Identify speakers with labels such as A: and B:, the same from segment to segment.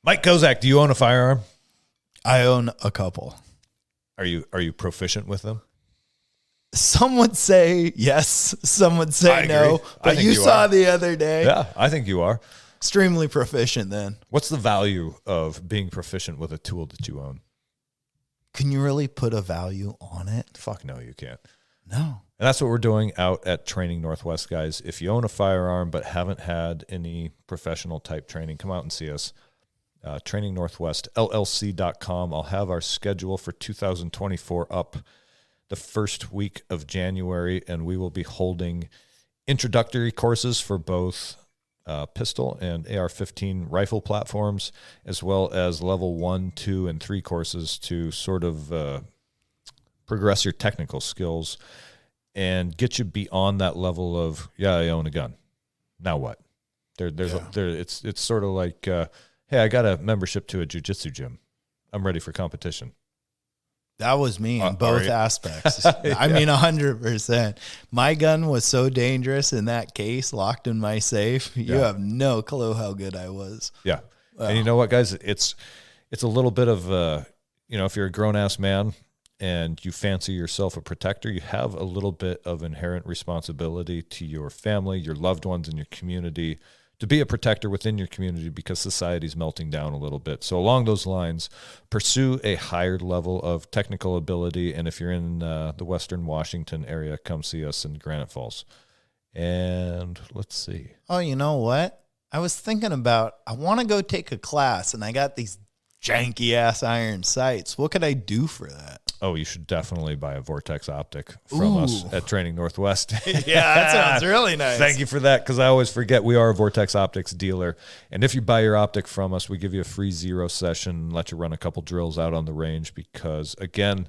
A: Mike Kozak, do you own a firearm?
B: I own a couple.
A: Are you proficient with them?
B: Some would say yes, some would say no. But you saw the other day.
A: Yeah, I think you are.
B: Extremely proficient then.
A: What's the value of being proficient with a tool that you own?
B: Can you really put a value on it?
A: Fuck no, you can't.
B: No.
A: And that's what we're doing out at Training Northwest, guys. If you own a firearm but haven't had any professional type training, come out and see us. Training Northwest, LLC.com. I'll have our schedule for 2024 up the first week of January, and we will be holding introductory courses for both pistol and AR-15 rifle platforms, as well as level 1, 2, and 3 courses to sort of progress your technical skills and get you beyond that level of, I own a gun. Now what? It's sort of like, hey, I got a membership to a jiu-jitsu gym. I'm ready for competition.
B: That was me in both aspects. I mean, 100%. My gun was so dangerous in that case, locked in my safe. You have no clue how good I was.
A: Yeah. Wow. And you know what, guys? It's a little bit of, if you're a grown-ass man and you fancy yourself a protector, you have a little bit of inherent responsibility to your family, your loved ones, and your community to be a protector within your community because society's melting down a little bit. So along those lines, pursue a higher level of technical ability. And if you're in the Western Washington area, come see us in Granite Falls. And let's see.
B: Oh, you know what? I was thinking about, I want to go take a class, and I got these janky ass iron sights. What could I do for that?
A: Oh, you should definitely buy a Vortex Optic from us at Training Northwest.
B: Yeah, that sounds really nice.
A: Thank you for that, because I always forget we are a Vortex Optics dealer. And if you buy your optic from us, we give you a free zero session, let you run a couple drills out on the range because, again,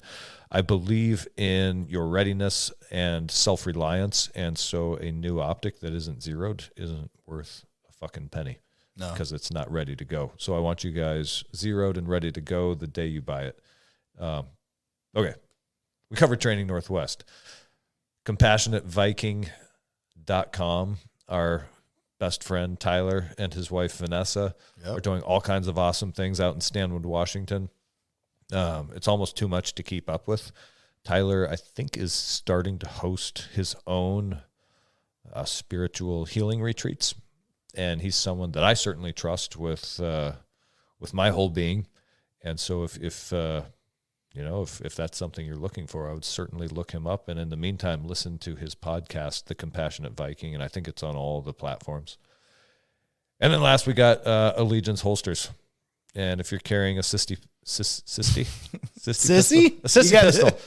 A: I believe in your readiness and self-reliance, and so a new optic that isn't zeroed isn't worth a fucking penny. No. Because it's not ready to go. So I want you guys zeroed and ready to go the day you buy it. Okay, we covered Training Northwest. CompassionateViking.com, our best friend Tyler and his wife Vanessa are doing all kinds of awesome things out in Stanwood, Washington. It's almost too much to keep up with. Tyler, I think, is starting to host his own spiritual healing retreats, and he's someone that I certainly trust with my whole being. And so if that's something you're looking for, I would certainly look him up. And in the meantime, listen to his podcast, The Compassionate Viking, and I think it's on all the platforms. And then last, we got Allegiance holsters. And if you're carrying a sissy pistol.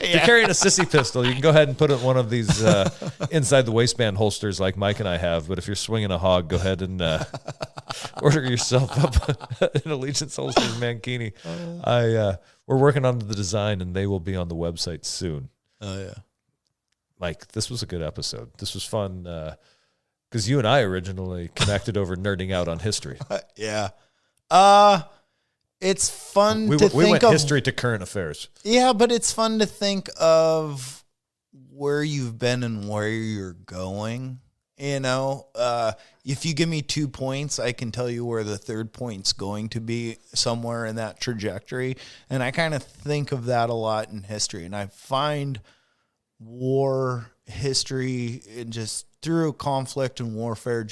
A: If you're carrying a sissy pistol, you can go ahead and put it in one of these inside the waistband holsters like Mike and I have. But if you're swinging a hog, go ahead and order yourself up an Allegiance holsters mankini. We're working on the design, and they will be on the website soon.
B: Oh, yeah.
A: Mike, this was a good episode. This was fun because you and I originally connected over nerding out on history.
B: Yeah. It's fun to think of.
A: We went history to current affairs.
B: Yeah, but it's fun to think of where you've been and where you're going. You know, if you give me 2 points, I can tell you where the third point's going to be somewhere in that trajectory. And I kind of think of that a lot in history. And I find war history and just through conflict and warfare,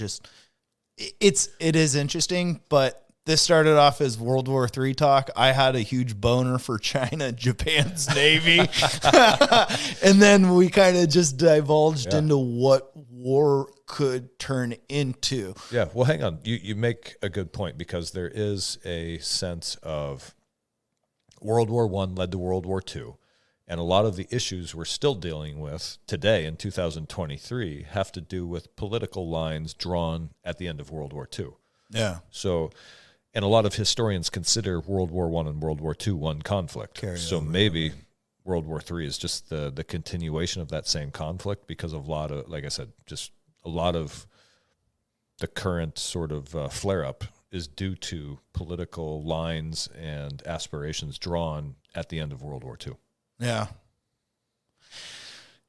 B: it is interesting, but this started off as World War III talk. I had a huge boner for China, Japan's Navy. And then we kind of just divulged into what war could turn into.
A: Yeah, well, hang on. You make a good point because there is a sense of World War I led to World War II. And a lot of the issues we're still dealing with today in 2023 have to do with political lines drawn at the end of World War II.
B: Yeah.
A: So... and a lot of historians consider World War I and World War II one conflict. So maybe World War III is just the continuation of that same conflict because of a lot of, like I said, just a lot of the current sort of flare-up is due to political lines and aspirations drawn at the end of World War II.
B: Yeah.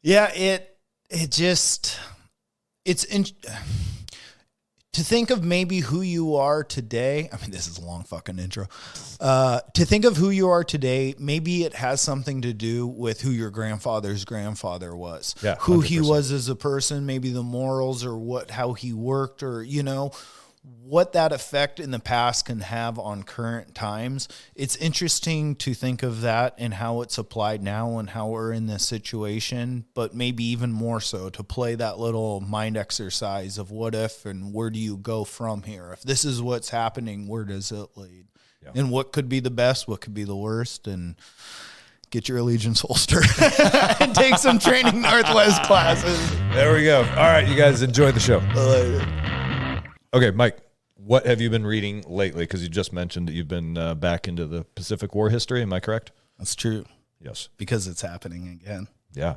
B: Yeah, to think of maybe who you are today. I mean, this is a long fucking intro. To think of who you are today, maybe it has something to do with who your grandfather's grandfather was.
A: Yeah,
B: who he
A: 100%.
B: was as a person, maybe the morals or how he worked, or, what that effect in the past can have on current times. It's interesting to think of that and how it's applied now and how we're in this situation, but maybe even more so to play that little mind exercise of what if and where do you go from here? If this is what's happening, where does it lead? Yeah. And what could be the best, what could be the worst, and get your allegiance holster and take some Training Northwest classes.
A: There we go. All right, you guys enjoy the show. Okay, Mike, what have you been reading lately? Because you just mentioned that you've been back into the Pacific War history. Am I correct?
B: That's true.
A: Yes.
B: Because it's happening again.
A: Yeah.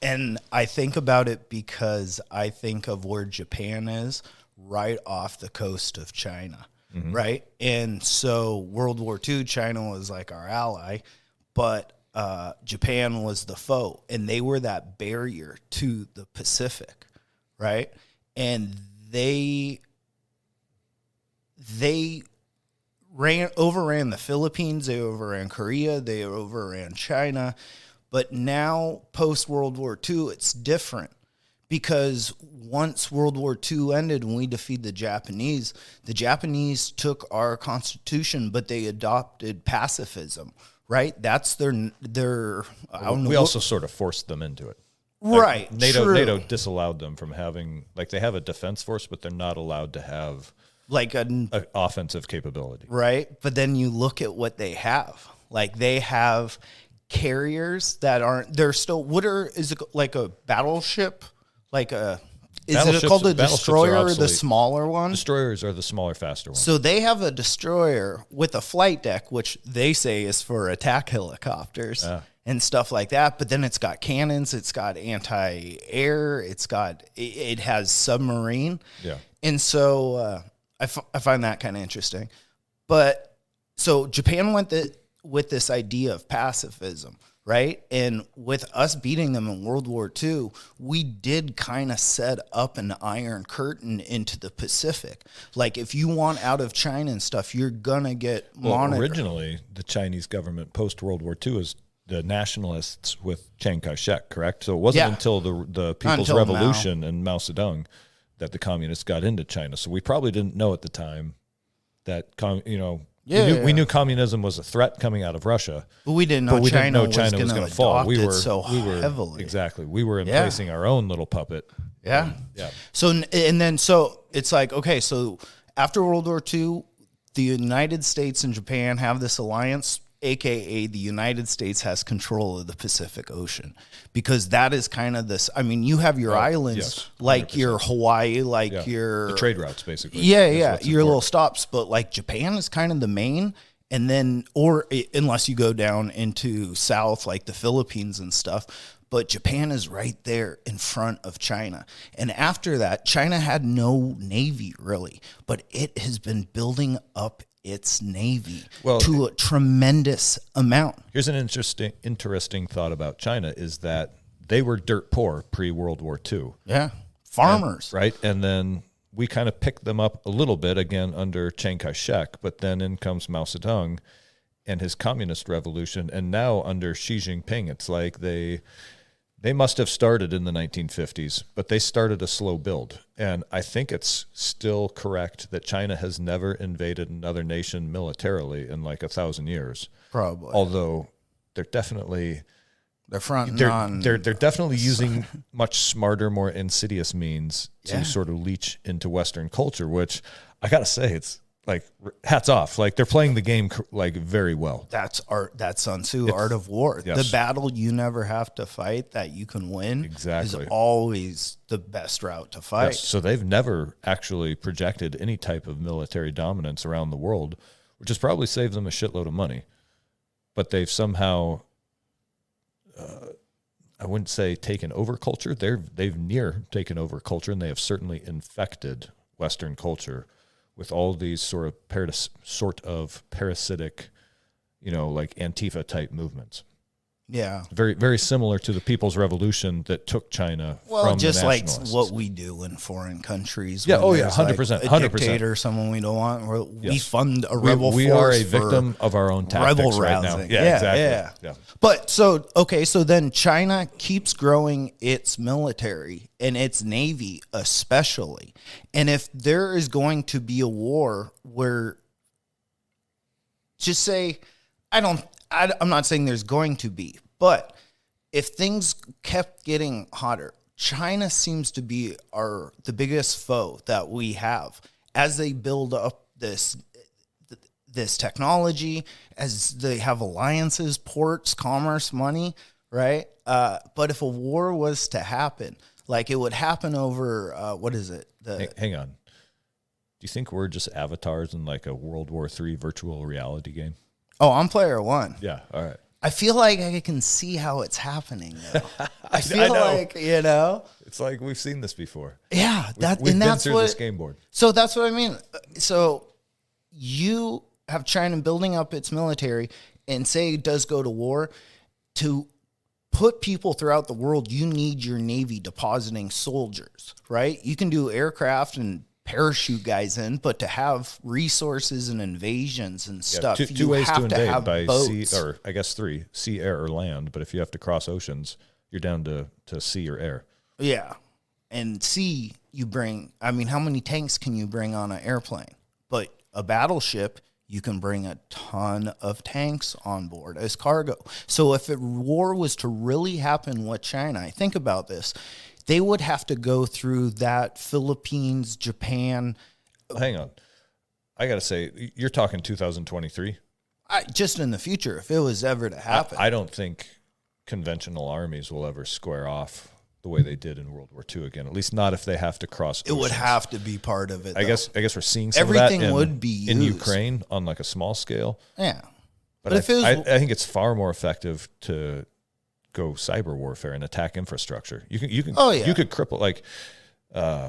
B: And I think about it because I think of where Japan is right off the coast of China, right? And so World War II, China was like our ally, but Japan was the foe, and they were that barrier to the Pacific, right? And they overran the Philippines, they overran Korea, they overran China. But now, post-World War II, it's different. Because once World War II ended and we defeated the Japanese took our constitution, but they adopted pacifism, right? That's their I don't know.
A: We also sort of forced them into it.
B: Right.
A: NATO disallowed them from having, they have a defense force, but they're not allowed to have
B: like an
A: offensive capability.
B: Right. But then you look at what they have. Like they have carriers that they're still, is it like a battleship? Is it called a destroyer or the smaller one?
A: Destroyers are the smaller, faster ones.
B: So they have a destroyer with a flight deck, which they say is for attack helicopters and stuff like that. But then it's got cannons, it's got anti-air, it has submarine.
A: Yeah.
B: And so I find that kind of interesting. But so Japan went with this idea of pacifism, right? And with us beating them in World War II, we did kind of set up an iron curtain into the Pacific. Like if you want out of China and stuff, you're going to get monitored.
A: Originally, the Chinese government post-World War II is the nationalists with Chiang Kai-shek, correct? So it wasn't until the People's Revolution and Mao Zedong that the communists got into China. So we probably didn't know at the time that, we knew communism was a threat coming out of Russia.
B: But we didn't know China was going to fall.
A: We were
B: heavily.
A: Exactly. We were embracing our own little puppet.
B: Yeah.
A: Yeah.
B: So it's like, okay, so after World War II, the United States and Japan have this alliance, AKA the United States has control of the Pacific Ocean, because that is kind of this. I mean, you have your islands, like your Hawaii, your
A: the trade routes, basically.
B: Yeah, your little stops. But like Japan is kind of the main, and then unless you go down into south, like the Philippines and stuff. But Japan is right there in front of China. And after that, China had no navy really, but it has been building up its navy to a tremendous amount.
A: Here's an interesting thought about China is that they were dirt poor pre-World War II.
B: Yeah, farmers.
A: Right? And then we kind of picked them up a little bit, again, under Chiang Kai-shek, but then in comes Mao Zedong and his communist revolution, and now under Xi Jinping, it's like they must have started in the 1950s, but they started a slow build. And I think it's still correct that China has never invaded another nation militarily in like 1,000 years.
B: Probably.
A: Although they're definitely
B: they're
A: definitely using much smarter, more insidious means to sort of leech into Western culture, which I got to say, it's like hats off. Like they're playing the game like very well.
B: That's Sun Tzu, Art of War.
A: Yes.
B: The battle you never have to fight that you can win is always the best route to fight.
A: Yes. So they've never actually projected any type of military dominance around the world, which has probably saved them a shitload of money. But they've somehow, I wouldn't say taken over culture. They've near taken over culture, and they have certainly infected Western culture with all these sort of parasitic, like Antifa type movements.
B: Yeah.
A: Very, very similar to the People's Revolution that took China from
B: just
A: the
B: like
A: nationalists.
B: what we do in foreign countries.
A: Yeah,
B: when
A: oh, yeah,
B: there's,
A: 100%,
B: like, a
A: 100%.
B: dictator, someone we don't want. We
A: Yes.
B: fund a rebel
A: we
B: force.
A: are a victim of our own tactics
B: rebel
A: right now.
B: rousing.
A: Yeah, exactly. Yeah.
B: But so then China keeps growing its military and its navy especially. And if there is going to be a war where, just say, I'm not saying there's going to be, but if things kept getting hotter, China seems to be the biggest foe that we have as they build up this technology, as they have alliances, ports, commerce, money, right? But if a war was to happen, like it would happen over, what is it?
A: Hang on. Do you think we're just avatars in like a World War III virtual reality game?
B: Oh, I'm player one.
A: Yeah, all right.
B: I feel like I can see how it's happening, though. I feel
A: I know.
B: like,
A: It's like we've seen this before.
B: Yeah,
A: We've been through this game board.
B: So that's what I mean. So you have China building up its military, and say it does go to war, to put people throughout the world, you need your Navy depositing soldiers, right? You can do aircraft and parachute guys in, but to have resources and invasions and stuff,
A: two ways to invade, by
B: boats.
A: sea, or I guess three: sea, air, or land. But if you have to cross oceans, you're down to sea or air.
B: Yeah. And sea, you bring, I mean, how many tanks can you bring on an airplane? But a battleship, you can bring a ton of tanks on board as cargo. So if a war was to really happen with China, I think about this, they would have to go through that Philippines, Japan.
A: Hang on. I got to say, you're talking 2023?
B: Just in the future, if it was ever to happen.
A: I don't think conventional armies will ever square off the way they did in World War II again. At least not if they have to cross oceans.
B: It would have to be part of it,
A: I guess we're seeing some
B: everything
A: of that
B: would be used
A: in Ukraine on like a small scale.
B: Yeah.
A: But if it was, I think it's far more effective to go cyber warfare and attack infrastructure. You can you could cripple, like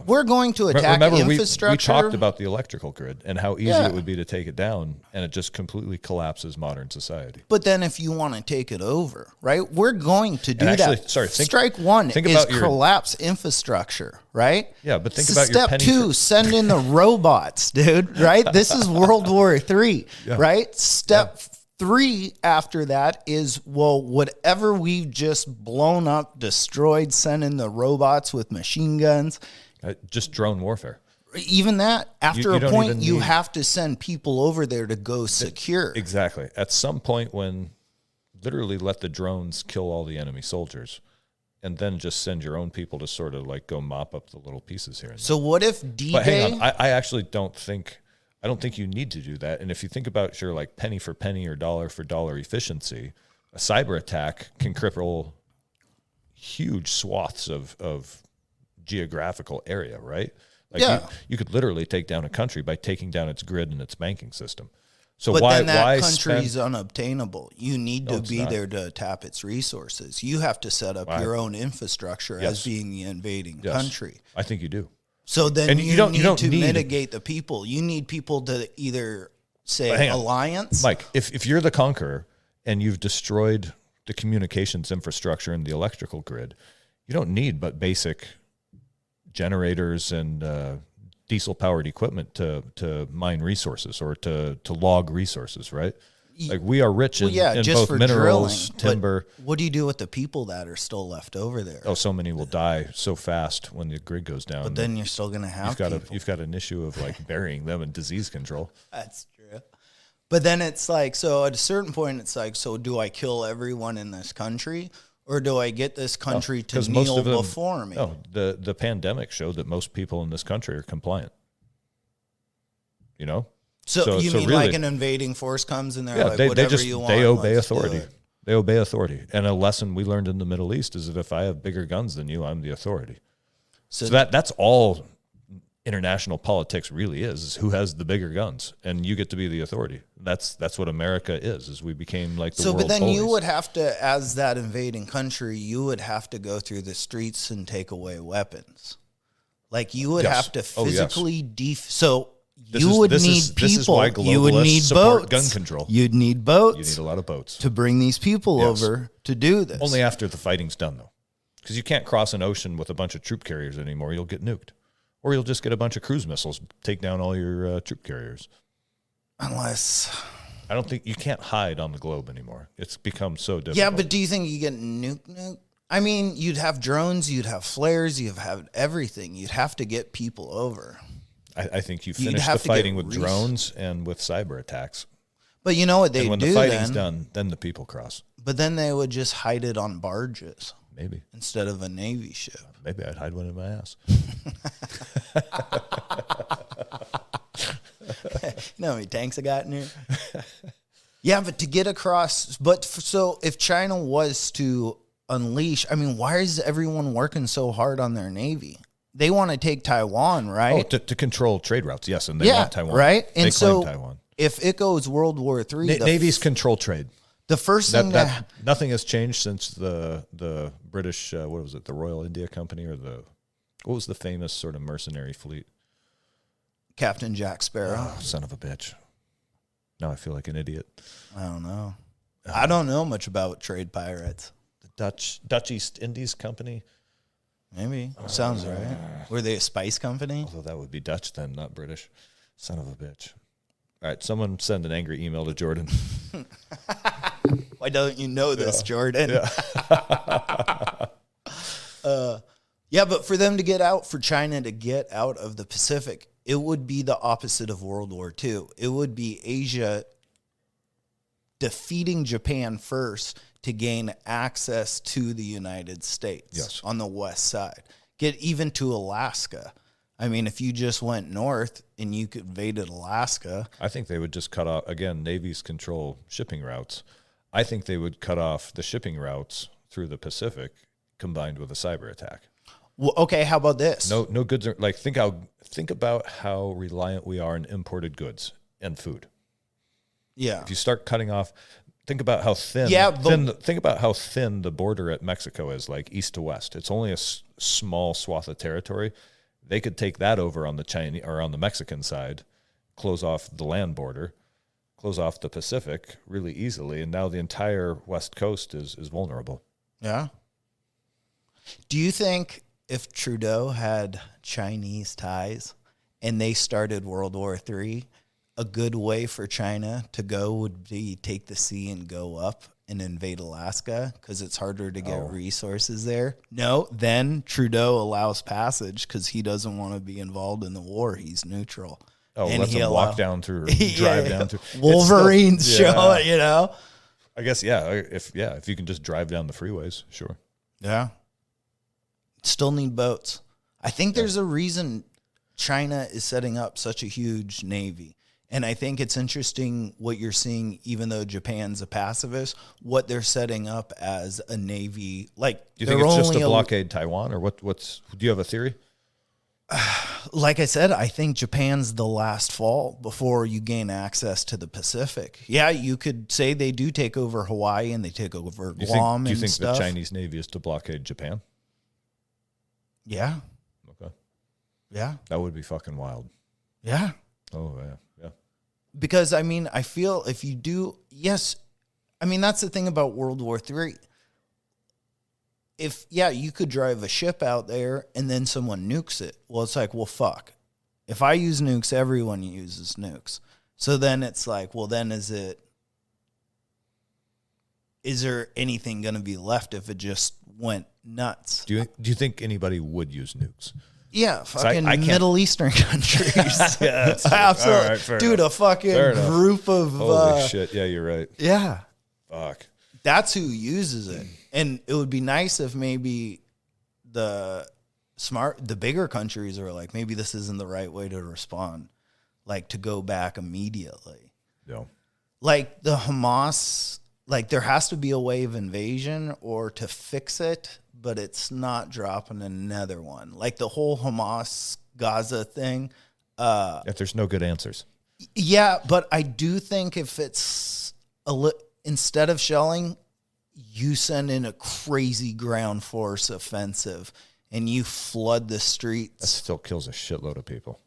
B: we're going to attack infrastructure.
A: We talked about the electrical grid and how easy it would be to take it down, and it just completely collapses modern society.
B: But then if you want to take it over, right? We're going to do that. Strike one is collapse infrastructure, right?
A: Yeah, but think about your
B: step two, send in the robots, dude, right? This is World War III, right? Step 3 after that is, well, whatever we've just blown up, destroyed, send in the robots with machine guns.
A: Just drone warfare.
B: Even that, after a point, you have to send people over there to go secure.
A: Exactly. At some point when literally let the drones kill all the enemy soldiers and then just send your own people to sort of like go mop up the little pieces here and there.
B: So what if D-Day?
A: But hang on, I actually don't think you need to do that. And if you think about your like penny for penny or dollar for dollar efficiency, a cyber attack can cripple huge swaths of geographical area, right? Like you could literally take down a country by taking down its grid and its banking system. So
B: but
A: why
B: then that
A: why
B: country is unobtainable. You need to be there to tap its resources. You have to set up your own infrastructure as being the invading country.
A: I think you do.
B: So then you need to mitigate the people. You need people to either say alliance.
A: Mike, if you're the conqueror and you've destroyed the communications infrastructure and the electrical grid, you don't need but basic generators and diesel-powered equipment to mine resources or to log resources, right? Like we are rich in both minerals, timber.
B: What do you do with the people that are still left over there?
A: Oh, so many will die so fast when the grid goes down.
B: But then you're still going to have
A: you've got an issue of like burying them in disease control.
B: That's true. But then it's like, so at a certain point, it's like, so do I kill everyone in this country? Or do I get this country to kneel before me?
A: No, the pandemic showed that most people in this country are compliant. You know?
B: So you mean really, like an invading force comes and they're like, whatever you want.
A: They obey authority. They obey authority. And a lesson we learned in the Middle East is that if I have bigger guns than you, I'm the authority. So that's all international politics really is who has the bigger guns, and you get to be the authority. That's what America is we became like the world
B: but then
A: bullies.
B: You would have to, as that invading country, you would have to go through the streets and take away weapons. Like you would have to physically so you would need people.
A: This is why
B: You would
A: globalists
B: need
A: support
B: boats.
A: gun control.
B: You'd need boats.
A: You need a lot of boats.
B: To bring these people
A: Yes.
B: over to do this.
A: Only after the fighting's done, though. Because you can't cross an ocean with a bunch of troop carriers anymore. You'll get nuked. Or you'll just get a bunch of cruise missiles, take down all your troop carriers.
B: Unless...
A: I don't think you can't hide on the globe anymore. It's become so difficult.
B: Yeah, but do you think you get nuked? I mean, you'd have drones, you'd have flares, you'd have everything. You'd have to get people over.
A: I think you finish the fighting with drones and with cyber attacks.
B: But you know what they do
A: when the fighting's done, then the people cross.
B: But then they would just hide it on barges.
A: Maybe.
B: Instead of a Navy ship.
A: Maybe I'd hide one in my ass.
B: You know how many tanks I got in here? Yeah, but to get across, so if China was to unleash, I mean, why is everyone working so hard on their Navy? They want to take Taiwan, right?
A: Oh, to control trade routes, yes, and they want Taiwan.
B: Right? And
A: they
B: so
A: claim Taiwan.
B: If it goes World War III...
A: Navies control trade.
B: The first thing
A: nothing has changed since the British, what was it, the Royal India Company, or what was the famous sort of mercenary fleet?
B: Captain Jack Sparrow.
A: Oh, son of a bitch. Now I feel like an idiot.
B: I don't know. I don't know much about trade pirates.
A: The Dutch East Indies Company.
B: Maybe. Sounds right. Were they a spice company?
A: Although that would be Dutch then, not British. Son of a bitch. All right, someone send an angry email to Jordan.
B: Why don't you know this, Jordan?
A: Yeah.
B: Yeah, but for them to get out, for China to get out of the Pacific, it would be the opposite of World War II. It would be Asia defeating Japan first to gain access to the United States on the west side. Get even to Alaska. I mean, if you just went north and you invaded Alaska.
A: I think they would just cut off, again, navies control shipping routes. I think they would cut off the shipping routes through the Pacific combined with a cyber attack.
B: Well, okay, how about this?
A: No goods are, like, think about how reliant we are on imported goods and food.
B: Yeah.
A: If you start cutting off, think about how thin. Think about how thin the border at Mexico is, like east to west. It's only a small swath of territory. They could take that over on the Chinese or on the Mexican side, close off the land border, close off the Pacific really easily, and now the entire west coast is vulnerable.
B: Yeah. Do you think if Trudeau had Chinese ties and they started World War III, a good way for China to go would be take the sea and go up and invade Alaska because it's harder to get resources there? No, then Trudeau allows passage because he doesn't want to be involved in the war. He's neutral.
A: Oh, and let them walk down through, drive down through.
B: Wolverines show it, you know?
A: I guess, if you can just drive down the freeways, sure.
B: Yeah. Still need boats. I think there's a reason China is setting up such a huge navy. And I think it's interesting what you're seeing, even though Japan's a pacifist, what they're setting up as a navy. Like,
A: do you think it's just to blockade Taiwan, or do you have a theory?
B: Like I said, I think Japan's the last fall before you gain access to the Pacific. Yeah, you could say they do take over Hawaii and they take over Guam.
A: Do you think
B: stuff.
A: the Chinese Navy is to blockade Japan?
B: Yeah.
A: Okay.
B: Yeah.
A: That would be fucking wild.
B: Yeah.
A: Oh, yeah. Yeah.
B: Because, I mean, I feel if you do, yes, I mean, that's the thing about World War III. You could drive a ship out there and then someone nukes it. Well, it's like, well, fuck. If I use nukes, everyone uses nukes. So then it's like, well, then is there anything going to be left if it just went nuts?
A: Do you think anybody would use nukes?
B: Yeah, fucking Middle Eastern countries.
A: Yeah,
B: absolutely.
A: Right,
B: dude,
A: enough.
B: A fucking group of...
A: Holy shit, yeah, you're right.
B: Yeah.
A: Fuck.
B: That's who uses it. And it would be nice if maybe the bigger countries are like, maybe this isn't the right way to respond, like to go back immediately.
A: Yeah.
B: Like the Hamas, like there has to be a way of invasion or to fix it, but it's not dropping another one. Like the whole Hamas Gaza thing.
A: If there's no good answers.
B: Yeah, but I do think if it's instead of shelling, you send in a crazy ground force offensive and you flood the streets.
A: That still kills a shitload of people.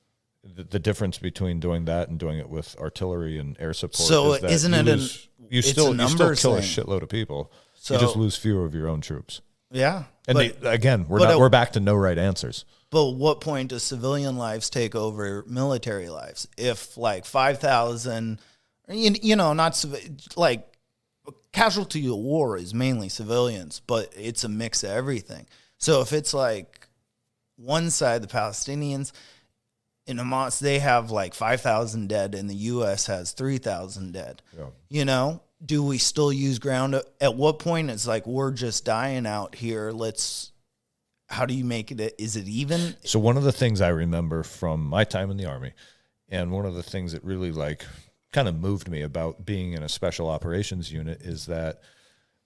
A: The difference between doing that and doing it with artillery and air support
B: So
A: is that
B: isn't it
A: you still kill a
B: thing.
A: shitload of people.
B: So,
A: you just lose fewer of your own troops.
B: Yeah.
A: And again, we're back to no right answers.
B: But what point does civilian lives take over military lives? If like 5,000, not like casualty of war is mainly civilians, but it's a mix of everything. So if it's like one side, the Palestinians, in Hamas, they have like 5,000 dead, and the U.S. has 3,000 dead. Yeah. Do we still use ground? At what point it's like, we're just dying out here. How do you make it? Is it even?
A: So one of the things I remember from my time in the Army, and one of the things that really kind of moved me about being in a special operations unit, is that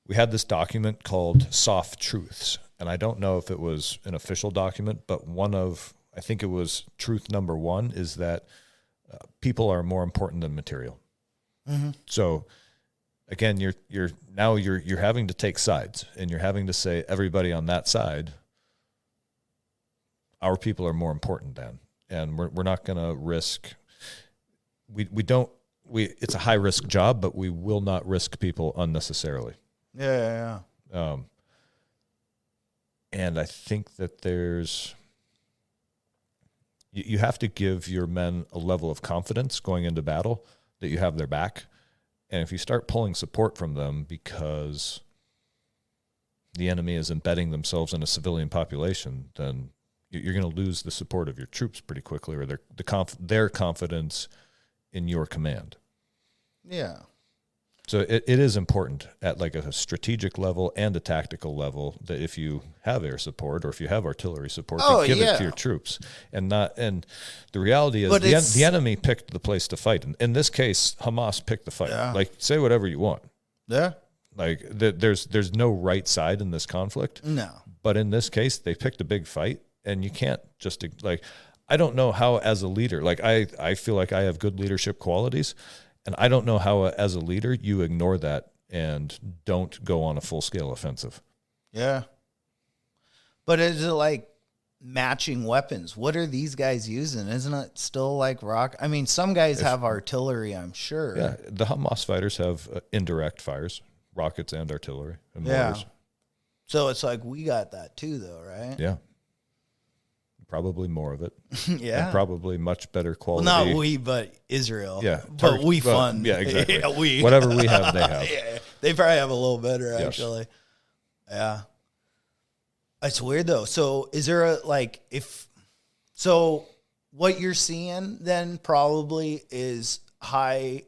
A: we had this document called Soft Truths. And I don't know if it was an official document, but I think it was truth number 1 is that people are more important than material. Mm-hmm. So again, you're having to take sides, and you're having to say everybody on that side, our people are more important than, and we're not going to risk. It's a high risk job, but we will not risk people unnecessarily.
B: Yeah.
A: And I think that you have to give your men a level of confidence going into battle that you have their back. And if you start pulling support from them because the enemy is embedding themselves in a civilian population, then you're going to lose the support of your troops pretty quickly, or their confidence in your command.
B: Yeah.
A: So it is important at like a strategic level and a tactical level that if you have air support or if you have artillery support, you give it to your troops, and the reality is the enemy picked the place to fight. In this case, Hamas picked the fight. Yeah. Like, say whatever you want.
B: Yeah.
A: Like there's no right side in this conflict.
B: No.
A: But in this case, they picked a big fight, and you can't just I don't know how as a leader, I feel like I have good leadership qualities. And I don't know how, as a leader, you ignore that and don't go on a full-scale offensive.
B: Yeah. But is it like matching weapons? What are these guys using? Isn't it still like rock? I mean, some guys have artillery, I'm sure.
A: Yeah, the Hamas fighters have indirect fires, rockets and artillery and mortars.
B: So it's like we got that too, though, right?
A: Yeah. Probably more of it.
B: Yeah.
A: And probably much better quality.
B: Well, not we, but Israel.
A: Yeah.
B: But we fund.
A: Yeah, exactly.
B: Yeah, we.
A: Whatever we have, they have.
B: Yeah, they probably have a little better, actually. Yes. Yeah. It's weird, though. So is there what you're seeing then probably is high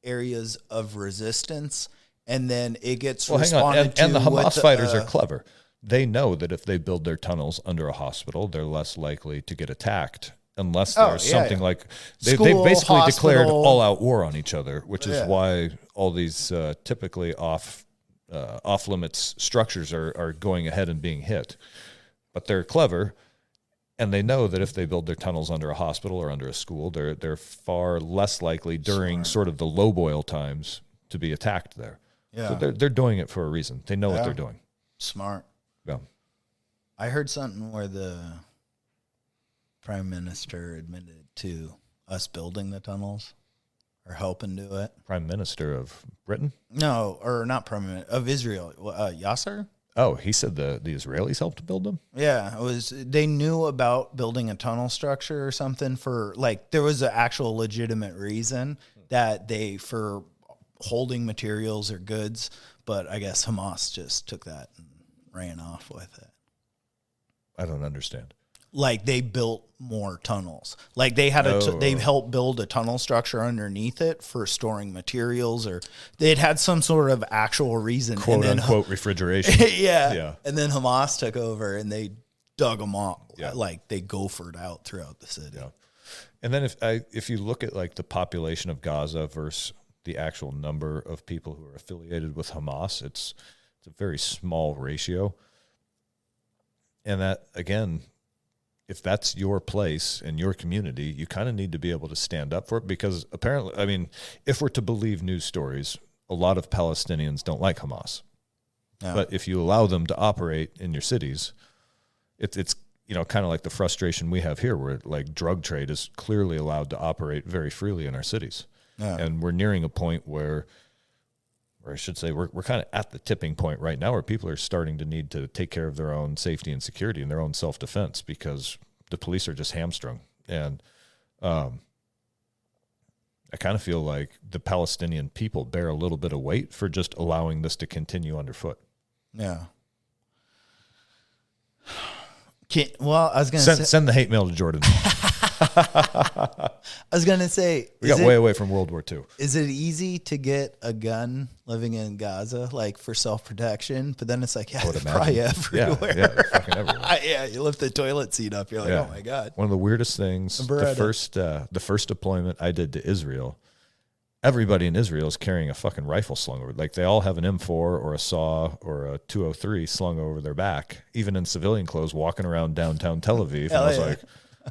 B: areas of resistance, and then it gets responded to.
A: And the Hamas fighters are clever. They know that if they build their tunnels under a hospital, they're less likely to get attacked unless there's something like they basically declared all-out war on each other, which is why all these typically off-limits structures are going ahead and being hit. But they're clever, and they know that if they build their tunnels under a hospital or under a school, they're far less likely during sort of the low boil times to be attacked there. Yeah. So they're doing it for a reason. They know what they're doing.
B: Smart.
A: Yeah.
B: I heard something where the prime minister admitted to us building the tunnels or helping do it.
A: Prime Minister of Britain?
B: No, or not prime minister of Israel. Yasser?
A: Oh, he said the Israelis helped build them?
B: Yeah, they knew about building a tunnel structure or something for there was an actual legitimate reason that for holding materials or goods, but I guess Hamas just took that and ran off with it.
A: I don't understand.
B: They built more tunnels. They had they helped build a tunnel structure underneath it for storing materials, or they'd had some sort of actual reason.
A: Quote unquote refrigeration.
B: Yeah. And then Hamas took over and they dug them up. Yeah. They gophered out throughout the city.
A: Yeah. And then if you look at the population of Gaza versus the actual number of people who are affiliated with Hamas, it's a very small ratio. And that, again, if that's your place in your community, you kind of need to be able to stand up for it, because apparently, I mean, if we're to believe news stories, a lot of Palestinians don't like Hamas. No. But if you allow them to operate in your cities, it's kind of like the frustration we have here where like drug trade is clearly allowed to operate very freely in our cities. Yeah. And we're nearing a point where I should say we're kind of at the tipping point right now where people are starting to need to take care of their own safety and security and their own self-defense because the police are just hamstrung. And I kind of feel like the Palestinian people bear a little bit of weight for just allowing this to continue underfoot.
B: Yeah. Well, I was going to
A: send the hate mail to Jordan.
B: I was going to say,
A: we got way away from World War II.
B: Is it easy to get a gun living in Gaza, like for self-protection? But then it's like, they're probably everywhere.
A: Yeah, they're fucking everywhere.
B: Yeah, you lift the toilet seat up, you're like, oh my God.
A: One of the weirdest things, the first deployment I did to Israel, everybody in Israel is carrying a fucking rifle slung over. Like they all have an M4 or a SAW or a 203 slung over their back, even in civilian clothes, walking around downtown Tel Aviv. And I was like,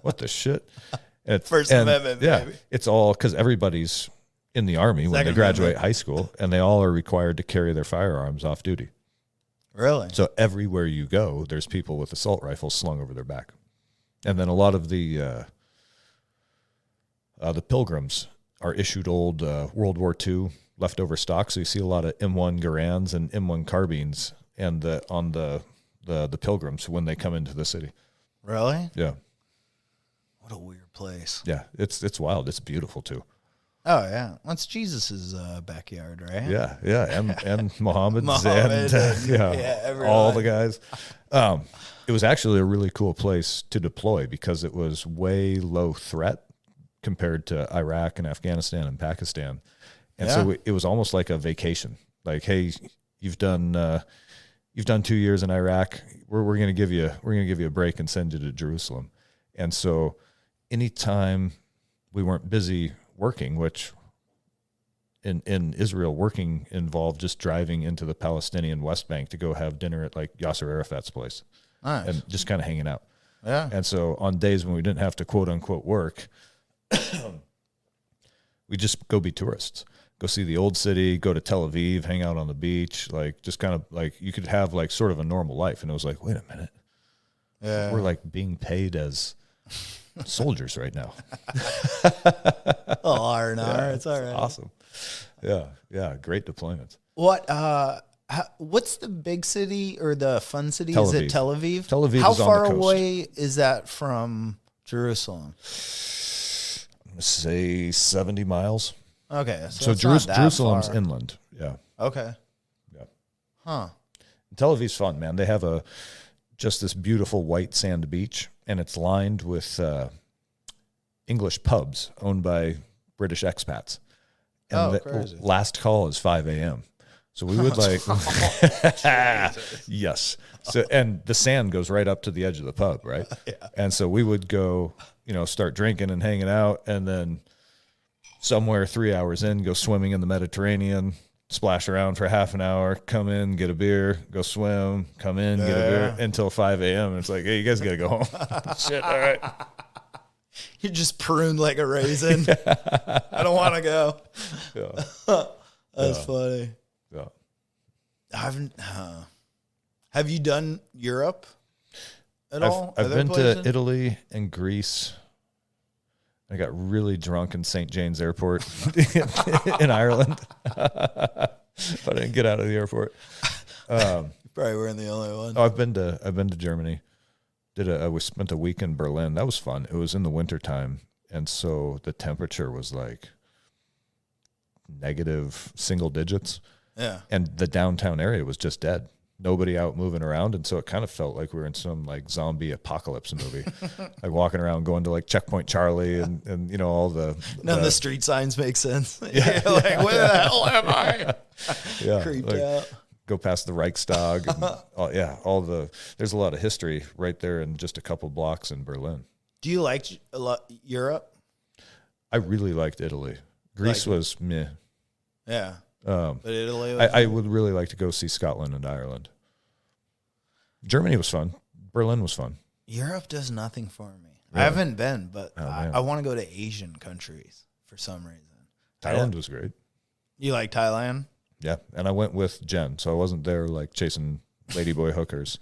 A: what the shit?
B: First Amendment, baby.
A: It's all because everybody's in the Army when they graduate high school, and they all are required to carry their firearms off duty.
B: Really?
A: So everywhere you go, there's people with assault rifles slung over their back. And then a lot of the pilgrims are issued old World War II leftover stock. So you see a lot of M1 Garands and M1 carbines on the pilgrims when they come into the city.
B: Really?
A: Yeah.
B: What a weird place.
A: Yeah, it's wild. It's beautiful too.
B: Oh yeah, that's Jesus's backyard, right?
A: Yeah, and Muhammad's and all the guys. It was actually a really cool place to deploy because it was way low threat compared to Iraq and Afghanistan and Pakistan, and so it was almost like a vacation. Like, hey, you've done 2 years in Iraq. We're gonna give you a break and send you to Jerusalem. And so, anytime we weren't busy working, which in Israel, working involved just driving into the Palestinian West Bank to go have dinner at like Yasser Arafat's place,
B: nice.
A: And just kind of hanging out.
B: Yeah.
A: And so on days when we didn't have to quote unquote work, we just go be tourists, go see the old city, go to Tel Aviv, hang out on the beach, like just kind of like you could have like sort of a normal life. And it was like, wait a minute, we're like being paid as soldiers right now.
B: R&R, it's all right.
A: Awesome. Yeah, great deployments.
B: What's the big city or the fun city?
A: Tel
B: Is
A: Aviv.
B: it Tel Aviv?
A: Tel Aviv
B: How
A: is on
B: far
A: the coast.
B: away is that from Jerusalem?
A: I'm gonna say 70 miles.
B: Okay,
A: so Jerusalem's inland. Yeah.
B: Okay.
A: Yeah.
B: Huh.
A: Tel Aviv's fun, man. They have just this beautiful white sand beach, and it's lined with English pubs owned by British expats. And
B: crazy.
A: Last call is 5 a.m. So we would yes. So, and the sand goes right up to the edge of the pub, right?
B: Yeah.
A: And so we would go, start drinking and hanging out, and then somewhere 3 hours in, go swimming in the Mediterranean, splash around for half an hour, come in, get a beer, go swim, come in, get a beer until 5 a.m. And it's like, hey, you guys got to go home. Shit, all right.
B: You just pruned like a raisin. I don't want to go.
A: Yeah.
B: That's funny.
A: Yeah.
B: Have you done Europe at all?
A: I've been to Italy and Greece. I got really drunk in St. James Airport in Ireland. But I didn't get out of the airport.
B: You probably weren't the only one.
A: Oh, I've been to Germany. We spent a week in Berlin. That was fun. It was in the wintertime, and so the temperature was like negative single digits.
B: Yeah.
A: And the downtown area was just dead. Nobody out moving around, and so it kind of felt like we were in some like zombie apocalypse movie, like walking around, going to like Checkpoint Charlie, and all the
B: none of the street signs make sense.
A: Yeah,
B: You're like, where the hell am I?
A: Yeah,
B: creeped out.
A: Go past the Reichstag. And, there's a lot of history right there in just a couple blocks in Berlin.
B: Do you like Europe?
A: I really liked Italy. Greece was meh.
B: Yeah. But Italy was
A: I would really like to go see Scotland and Ireland. Germany was fun. Berlin was fun.
B: Europe does nothing for me.
A: Really?
B: I haven't been, but
A: man.
B: I want to go to Asian countries for some reason.
A: Thailand was great.
B: You like Thailand?
A: Yeah, and I went with Jen, so I wasn't there like chasing ladyboy hookers.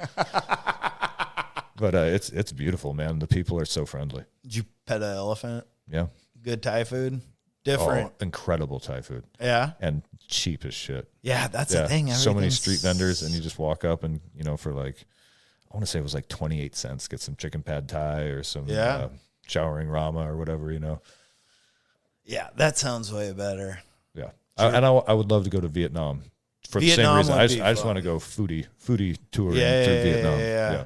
A: But it's beautiful, man. The people are so friendly.
B: Did you pet an elephant?
A: Yeah.
B: Good Thai food? Different.
A: Oh, incredible Thai food.
B: Yeah.
A: And cheap as shit.
B: Yeah, that's the thing.
A: So many street vendors, and you just walk up and, for like, I want to say it was like 28 cents, get some chicken pad Thai or some showering Rama or whatever,
B: Yeah, that sounds way better.
A: Yeah. I would love to go to Vietnam for the same reason. I just want to go foodie touring through Vietnam.
B: Yeah.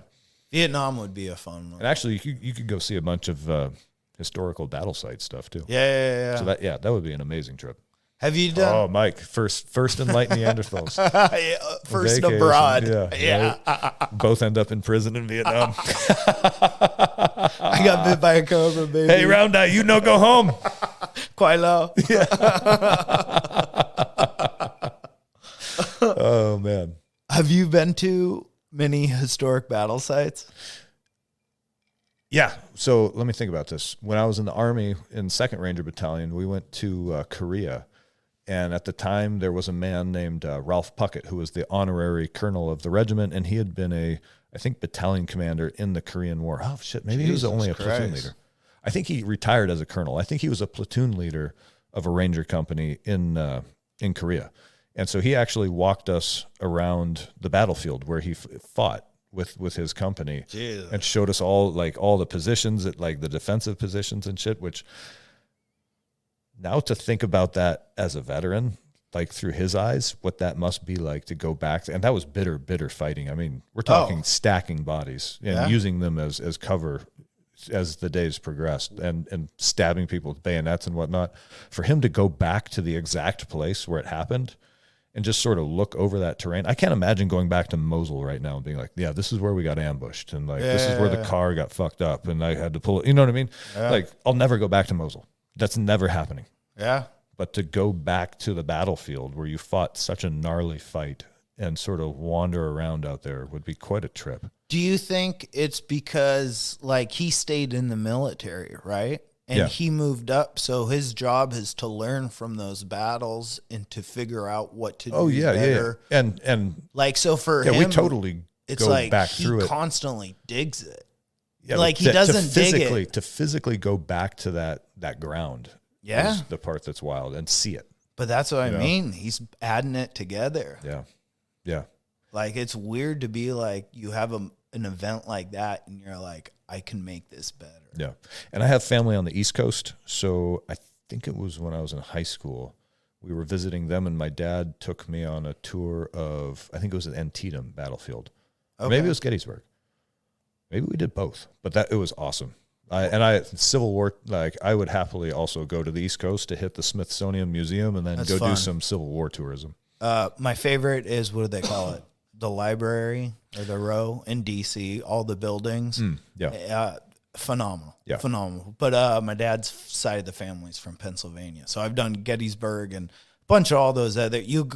B: Vietnam would be a fun one.
A: And actually, you could go see a bunch of historical battle site stuff too.
B: Yeah.
A: So that would be an amazing trip.
B: Have you done?
A: Oh, Mike, first Enlightened Neanderthals.
B: First abroad.
A: Yeah. Both end up in prison in Vietnam.
B: I got bit by a cobra, baby.
A: Hey, Round Eye, go home.
B: Quite low.
A: Oh, man.
B: Have you been to many historic battle sites?
A: Yeah. So let me think about this. When I was in the Army in 2nd Ranger Battalion, we went to Korea. And at the time, there was a man named Ralph Puckett, who was the honorary colonel of the regiment. And he had been I think, battalion commander in the Korean War. Oh, shit. Maybe he was only a platoon leader. I think he retired as a colonel. I think he was a platoon leader of a ranger company in Korea. And so he actually walked us around the battlefield where he fought with his company.
B: Jesus.
A: And showed us all the positions, the defensive positions and shit, which now to think about that as a veteran, through his eyes, what that must be like to go back. And that was bitter fighting. I mean, we're talking stacking bodies and using them as cover as the days progressed and stabbing people with bayonets and whatnot. For him to go back to the exact place where it happened and just sort of look over that terrain. I can't imagine going back to Mosul right now and being like, yeah, this is where we got ambushed. And this is where the car got fucked up and I had to pull it. You know what I mean? Yeah. I'll never go back to Mosul. That's never happening.
B: Yeah.
A: But to go back to the battlefield where you fought such a gnarly fight and sort of wander around out there would be quite a trip.
B: Do you think it's because he stayed in the military, right? And he moved up, so his job is to learn from those battles and to figure out what to do better.
A: Yeah. And
B: so for him,
A: we totally go back through it.
B: He constantly digs it.
A: Yeah,
B: he doesn't dig it.
A: To physically go back to that ground is the part that's wild and see it.
B: But that's what I mean. He's adding it together.
A: Yeah.
B: It's weird to be you have an event like that and you're like, I can make this better.
A: Yeah. And I have family on the East Coast. So I think it was when I was in high school, we were visiting them and my dad took me on a tour of, I think it was at Antietam battlefield. Okay. Maybe it was Gettysburg. Maybe we did both, but it was awesome. Civil War, I would happily also go to the East Coast to hit the Smithsonian Museum and then do some Civil War tourism.
B: My favorite is, what do they call it? The library or the row in DC, all the buildings. Phenomenal. Yeah. Phenomenal. But my dad's side of the family's from Pennsylvania. So I've done Gettysburg and a bunch of all those other, you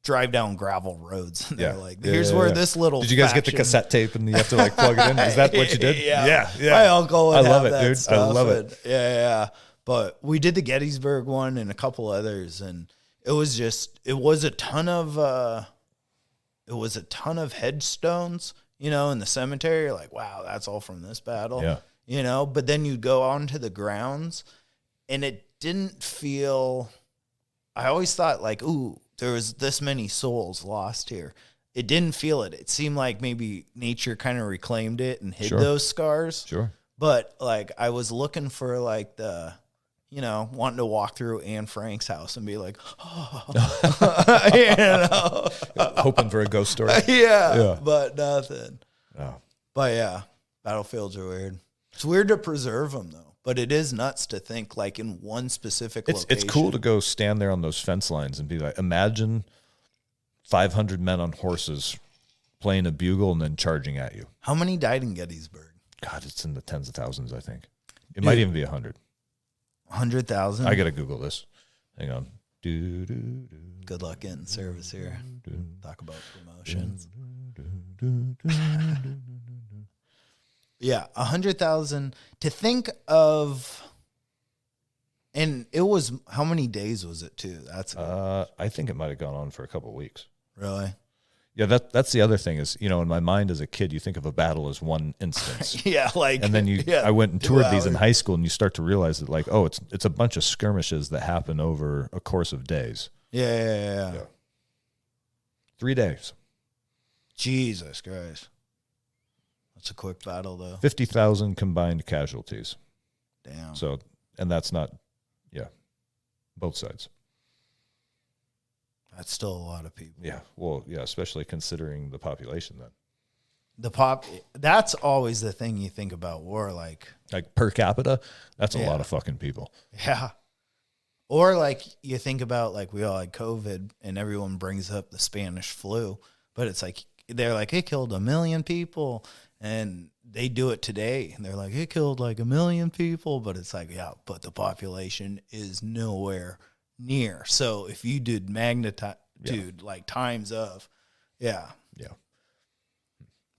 B: drive down gravel roads and they're here's where this little
A: Did you guys get the cassette tape and you have to plug it in? Is that what you did?
B: Yeah. My uncle would
A: love it, dude. I love it.
B: Yeah. But we did the Gettysburg one and a couple others, and it was a ton of headstones, in the cemetery. You're like, wow, that's all from this battle. Yeah. But then you go onto the grounds and it didn't feel, I always thought ooh, there was this many souls lost here. It didn't feel it. It seemed like maybe nature kind of reclaimed it and hid those scars.
A: Sure.
B: But I was looking for the, wanting to walk through Anne Frank's house and be like,
A: hoping for a ghost story.
B: Yeah. But nothing.
A: Oh.
B: But yeah, battlefields are weird. It's weird to preserve them though. But it is nuts to think in one specific location.
A: It's cool to go stand there on those fence lines and be like, imagine 500 men on horses playing a bugle and then charging at you.
B: How many died in Gettysburg?
A: God, it's in the tens of thousands, I think. It might even be 100.
B: 100,000?
A: I got to Google this. Hang on.
B: Good luck getting service here. Talk about promotions. Yeah, 100,000 to think of, and it was, how many days was it too? That's
A: I think it might have gone on for a couple of weeks.
B: Really?
A: Yeah, that's the other thing is, you know, in my mind as a kid, you think of a battle as one instance.
B: Yeah, like,
A: And then I went and
B: 2
A: toured these in
B: hours.
A: high school, and you start to realize that, like, oh, it's a bunch of skirmishes that happen over a course of days.
B: Yeah.
A: 3 days.
B: Jesus Christ. That's a quick battle, though.
A: 50,000 combined casualties.
B: Damn.
A: So, and that's not, both sides.
B: That's still a lot of people.
A: Yeah. Well, yeah, especially considering the population then.
B: That's always the thing you think about war, like
A: per capita, that's a lot of fucking people.
B: Yeah. Or like you think about, like, we all had COVID and everyone brings up the Spanish flu, but it's like, they're like, it killed 1 million people. And they do it today. And they're like, it killed like 1 million people. But it's like, yeah, but the population is nowhere near. So if you did magnitude, like times of,
A: Yeah.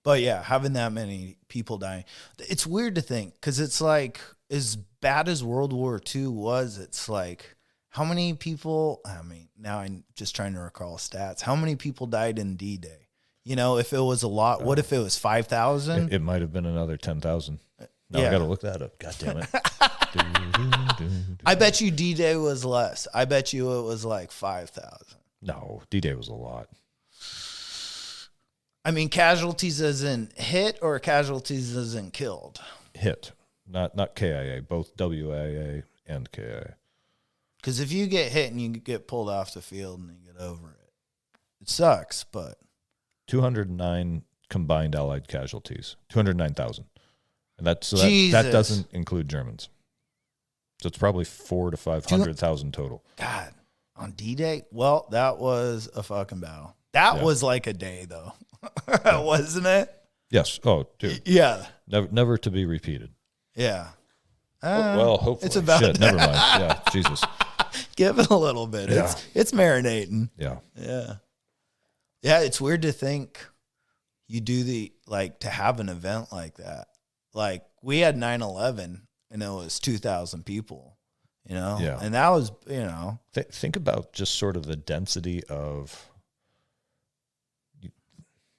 B: But yeah, having that many people dying, it's weird to think, because it's like, as bad as World War II was, it's like, how many people, I mean, now I'm just trying to recall stats, how many people died in D-Day? You know, if it was a lot, what if it was 5,000?
A: It might have been another 10,000. Now I got to look that up. God damn it.
B: I bet you D-Day was less. I bet you it was like 5,000.
A: No, D-Day was a lot.
B: I mean, casualties as in hit or casualties as in killed?
A: Hit, not KIA, both WIA and KIA.
B: Because if you get hit and you get pulled off the field and you get over it, it sucks, but
A: 209 combined Allied casualties, 209,000, and that doesn't include Germans. So it's probably 400,000 to 500,000 total.
B: God, on D-Day, well, that was a fucking battle. That was like a day, though, wasn't it?
A: Yes. Oh, dude.
B: Yeah.
A: Never to be repeated.
B: Yeah.
A: Well, hopefully.
B: It's about
A: Shit, never mind. Yeah, Jesus.
B: Give it a little bit.
A: Yeah.
B: It's marinating.
A: Yeah.
B: Yeah. Yeah, it's weird to think you do to have an event like that. Like, we had 9/11 and it was 2,000 people, you know?
A: Yeah.
B: And that was, you know.
A: Think about just sort of the density of,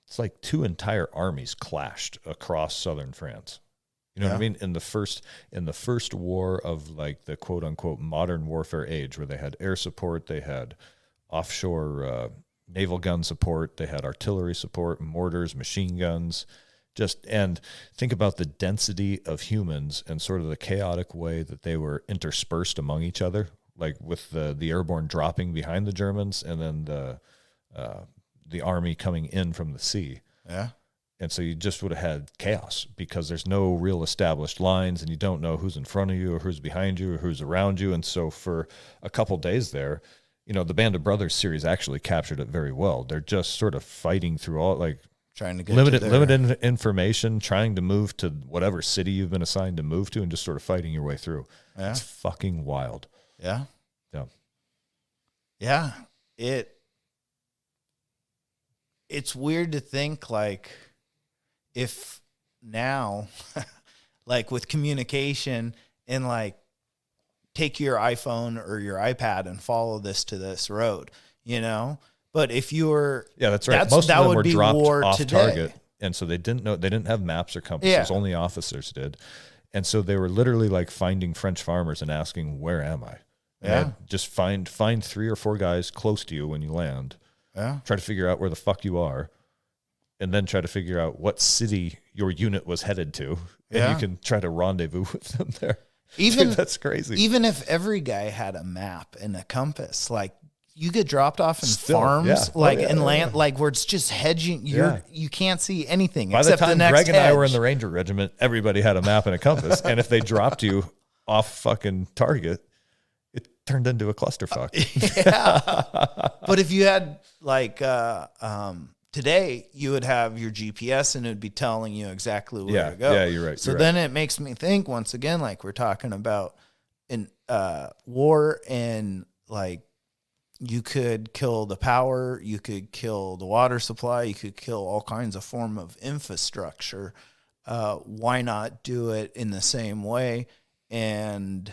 A: it's like 2 entire armies clashed across southern France. You know what I mean? In the first war of, like, the quote unquote modern warfare age, where they had air support, they had offshore naval gun support, they had artillery support, mortars, machine guns, and think about the density of humans and sort of the chaotic way that they were interspersed among each other, like with the airborne dropping behind the Germans and then the army coming in from the sea.
B: Yeah.
A: And so you just would have had chaos because there's no real established lines and you don't know who's in front of you or who's behind you or who's around you. And so for a couple days there, you know, the Band of Brothers series actually captured it very well. They're just sort of fighting through all, like,
B: trying to get
A: limited information, trying to move to whatever city you've been assigned to move to and just sort of fighting your way through.
B: Yeah.
A: It's fucking wild.
B: Yeah.
A: Yeah.
B: Yeah. It's weird to think, like, if now, like, with communication and, like, take your iPhone or your iPad and follow this to this road, you know? But if you were...
A: Yeah, that's right. Most of them were dropped off
B: today.
A: target. And so they didn't know, they didn't have maps or compasses.
B: Yeah.
A: Only officers did. And so they were literally like finding French farmers and asking, where am I? And just find 3 or 4 guys close to you when you land.
B: Yeah.
A: Try to figure out where the fuck you are. And then try to figure out what city your unit was headed to. And you can try to rendezvous with them there.
B: Even
A: Dude, that's crazy.
B: Even if every guy had a map and a compass, like, you get dropped off in farms, and land, like, where it's just hedging. You can't see anything.
A: By
B: except
A: the time
B: next
A: Greg and I were in
B: hedge.
A: the Ranger Regiment, everybody had a map and a compass. And if they dropped you off fucking target, it turned into a clusterfuck.
B: But if you had, like, today, you would have your GPS and it would be telling you exactly where to go.
A: Yeah, you're right.
B: So then it makes me think, once again, like, we're talking about in war, and, like, you could kill the power, you could kill the water supply, you could kill all kinds of form of infrastructure. Why not do it in the same way? And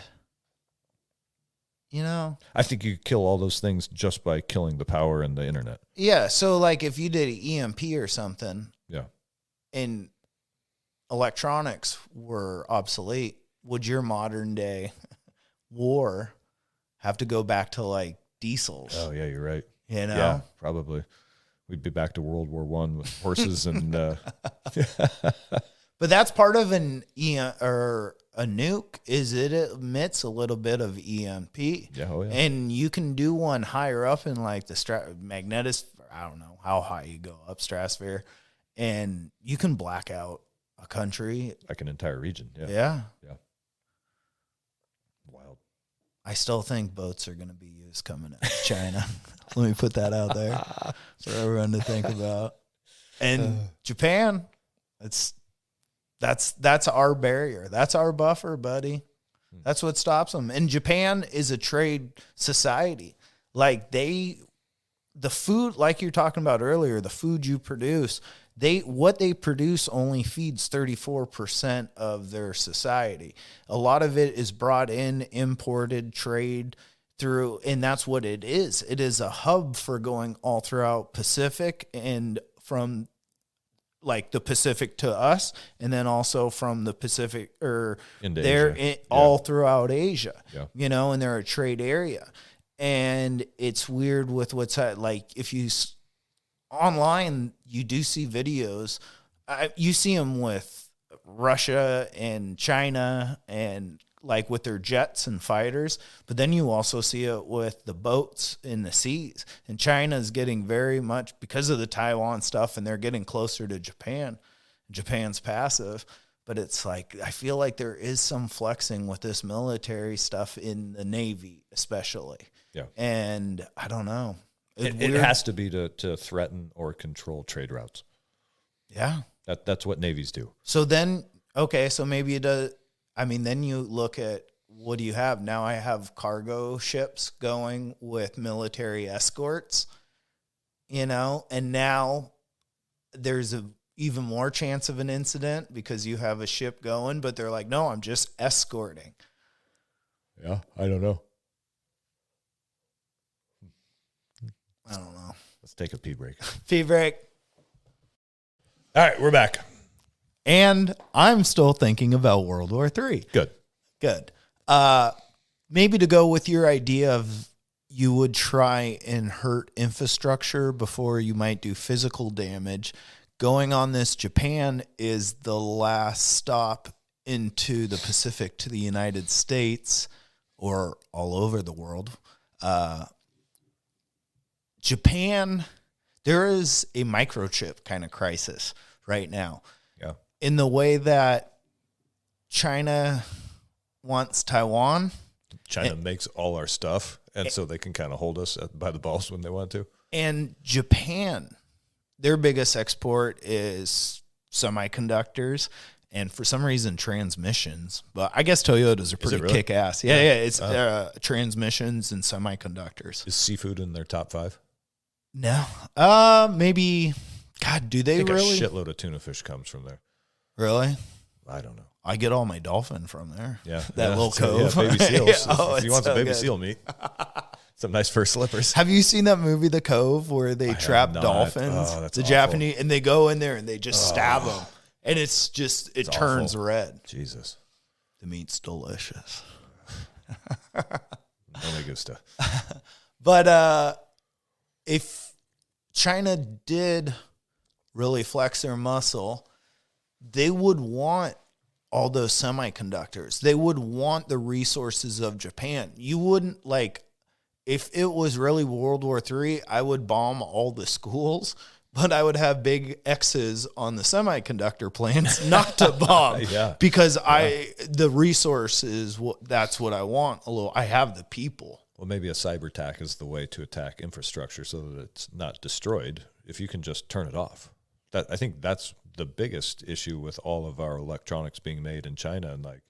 A: I think you kill all those things just by killing the power and the internet.
B: Yeah. So like if you did an EMP or something,
A: Yeah.
B: and electronics were obsolete, would your modern day war have to go back to like diesels?
A: Oh yeah, you're right.
B: You know?
A: Yeah, probably. We'd be back to World War I with horses and.
B: But that's part of or a nuke is it emits a little bit of EMP.
A: Yeah, oh yeah.
B: And you can do one higher up in like the I don't know how high you go up stratosphere, and you can black out a country,
A: like an entire region. Yeah.
B: Yeah.
A: Wild.
B: I still think boats are going to be used coming out of China. Let me put that out there for everyone to think about. And Japan, that's our barrier. That's our buffer, buddy. That's what stops them. And Japan is a trade society. Like the food, like you're talking about earlier, the food you produce, what they produce only feeds 34% of their society. A lot of it is brought in, imported, trade through, and that's what it is. It is a hub for going all throughout Pacific and from like the Pacific to us, and then also from the Pacific or all throughout Asia, and they're a trade area. And it's weird with what's like, if you online, you do see videos, you see them with Russia and China and like with their jets and fighters, but then you also see it with the boats in the seas. And China is getting very much because of the Taiwan stuff, and they're getting closer to Japan. Japan's passive, but it's like, I feel like there is some flexing with this military stuff in the Navy, especially.
A: Yeah.
B: And I don't know.
A: It has to be to threaten or control trade routes.
B: Yeah.
A: That's what navies do.
B: So then, okay, so maybe it does. I mean, then you look at, what do you have? Now I have cargo ships going with military escorts, and now there's a even more chance of an incident because you have a ship going, but they're like, no, I'm just escorting.
A: Yeah, I don't know.
B: I don't know.
A: Let's take a pee break.
B: Pee break.
A: All right, we're back.
B: And I'm still thinking about World War III. Good. Maybe to go with your idea of you would try and hurt infrastructure before you might do physical damage. Going on this, Japan is the last stop into the Pacific to the United States or all over the world. Japan, there is a microchip kind of crisis right now.
A: Yeah.
B: In the way that China wants Taiwan.
A: China makes all our stuff, and so they can kind of hold us by the balls when they want to.
B: And Japan, their biggest export is semiconductors and for some reason transmissions. But I guess Toyotas are pretty
A: really?
B: kick-ass. Yeah, it's transmissions and semiconductors.
A: Is seafood in their top 5?
B: No. Maybe, God, do they really?
A: A shitload of tuna fish comes from there.
B: Really?
A: I don't know.
B: I get all my dolphin from there.
A: Yeah.
B: That little cove.
A: Yeah, baby seals.
B: Oh,
A: if you want some baby
B: good.
A: seal meat, some nice fur slippers.
B: Have you seen that movie, The Cove, where they trap dolphins?
A: Oh, that's
B: the
A: awful.
B: Japanese, and they go in there and they just stab them. And it's just, it turns
A: awful.
B: red.
A: Jesus.
B: The meat's delicious.
A: Only good stuff.
B: But if China did really flex their muscle, they would want all those semiconductors. They would want the resources of Japan. You wouldn't, like, if it was really World War III, I would bomb all the schools, but I would have big X's on the semiconductor plants not to bomb.
A: Yeah.
B: Because the resources, that's what I want. I have the people.
A: Well, maybe a cyber attack is the way to attack infrastructure so that it's not destroyed if you can just turn it off. I think that's the biggest issue with all of our electronics being made in China. And like,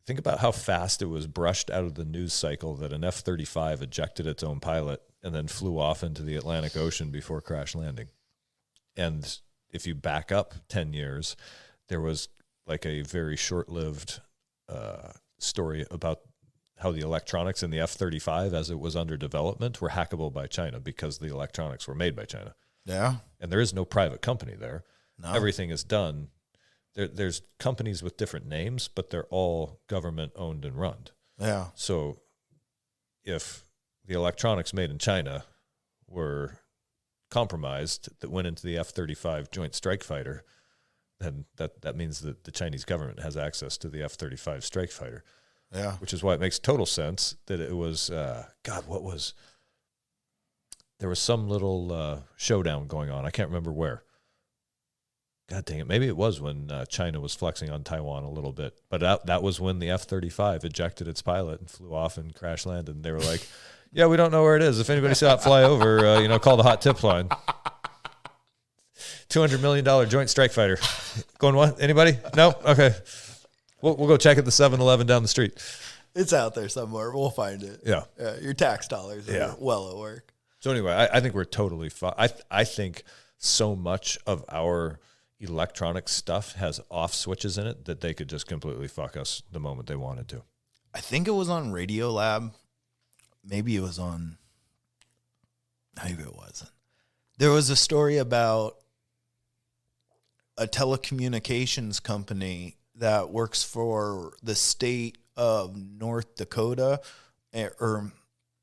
A: think about how fast it was brushed out of the news cycle that an F-35 ejected its own pilot and then flew off into the Atlantic Ocean before crash landing. And if you back up 10 years, there was like a very short-lived story about how the electronics in the F-35 as it was under development were hackable by China because the electronics were made by China.
B: Yeah.
A: And there is no private company there.
B: No.
A: Everything is done. There's companies with different names, but they're all government owned and run.
B: Yeah.
A: So if the electronics made in China were compromised that went into the F-35 Joint Strike Fighter, then that means that the Chinese government has access to the F-35 Strike Fighter.
B: Yeah.
A: Which is why it makes total sense that it was, there was some little showdown going on. I can't remember where. God dang it. Maybe it was when China was flexing on Taiwan a little bit. But that was when the F-35 ejected its pilot and flew off and crash landed. And they were like, yeah, we don't know where it is. If anybody saw it fly over, call the hot tip line. $200 million Joint Strike Fighter. Going what? Anybody? No? Okay. We'll go check at the 7-Eleven down the street.
B: It's out there somewhere. We'll find it.
A: Yeah.
B: Your tax dollars are well at work.
A: So anyway, I think we're totally fine. I think so much of our electronic stuff has off switches in it that they could just completely fuck us the moment they wanted to.
B: I think it was on Radiolab. Maybe it was on... Maybe it wasn't. There was a story about a telecommunications company that works for the state of North Dakota, or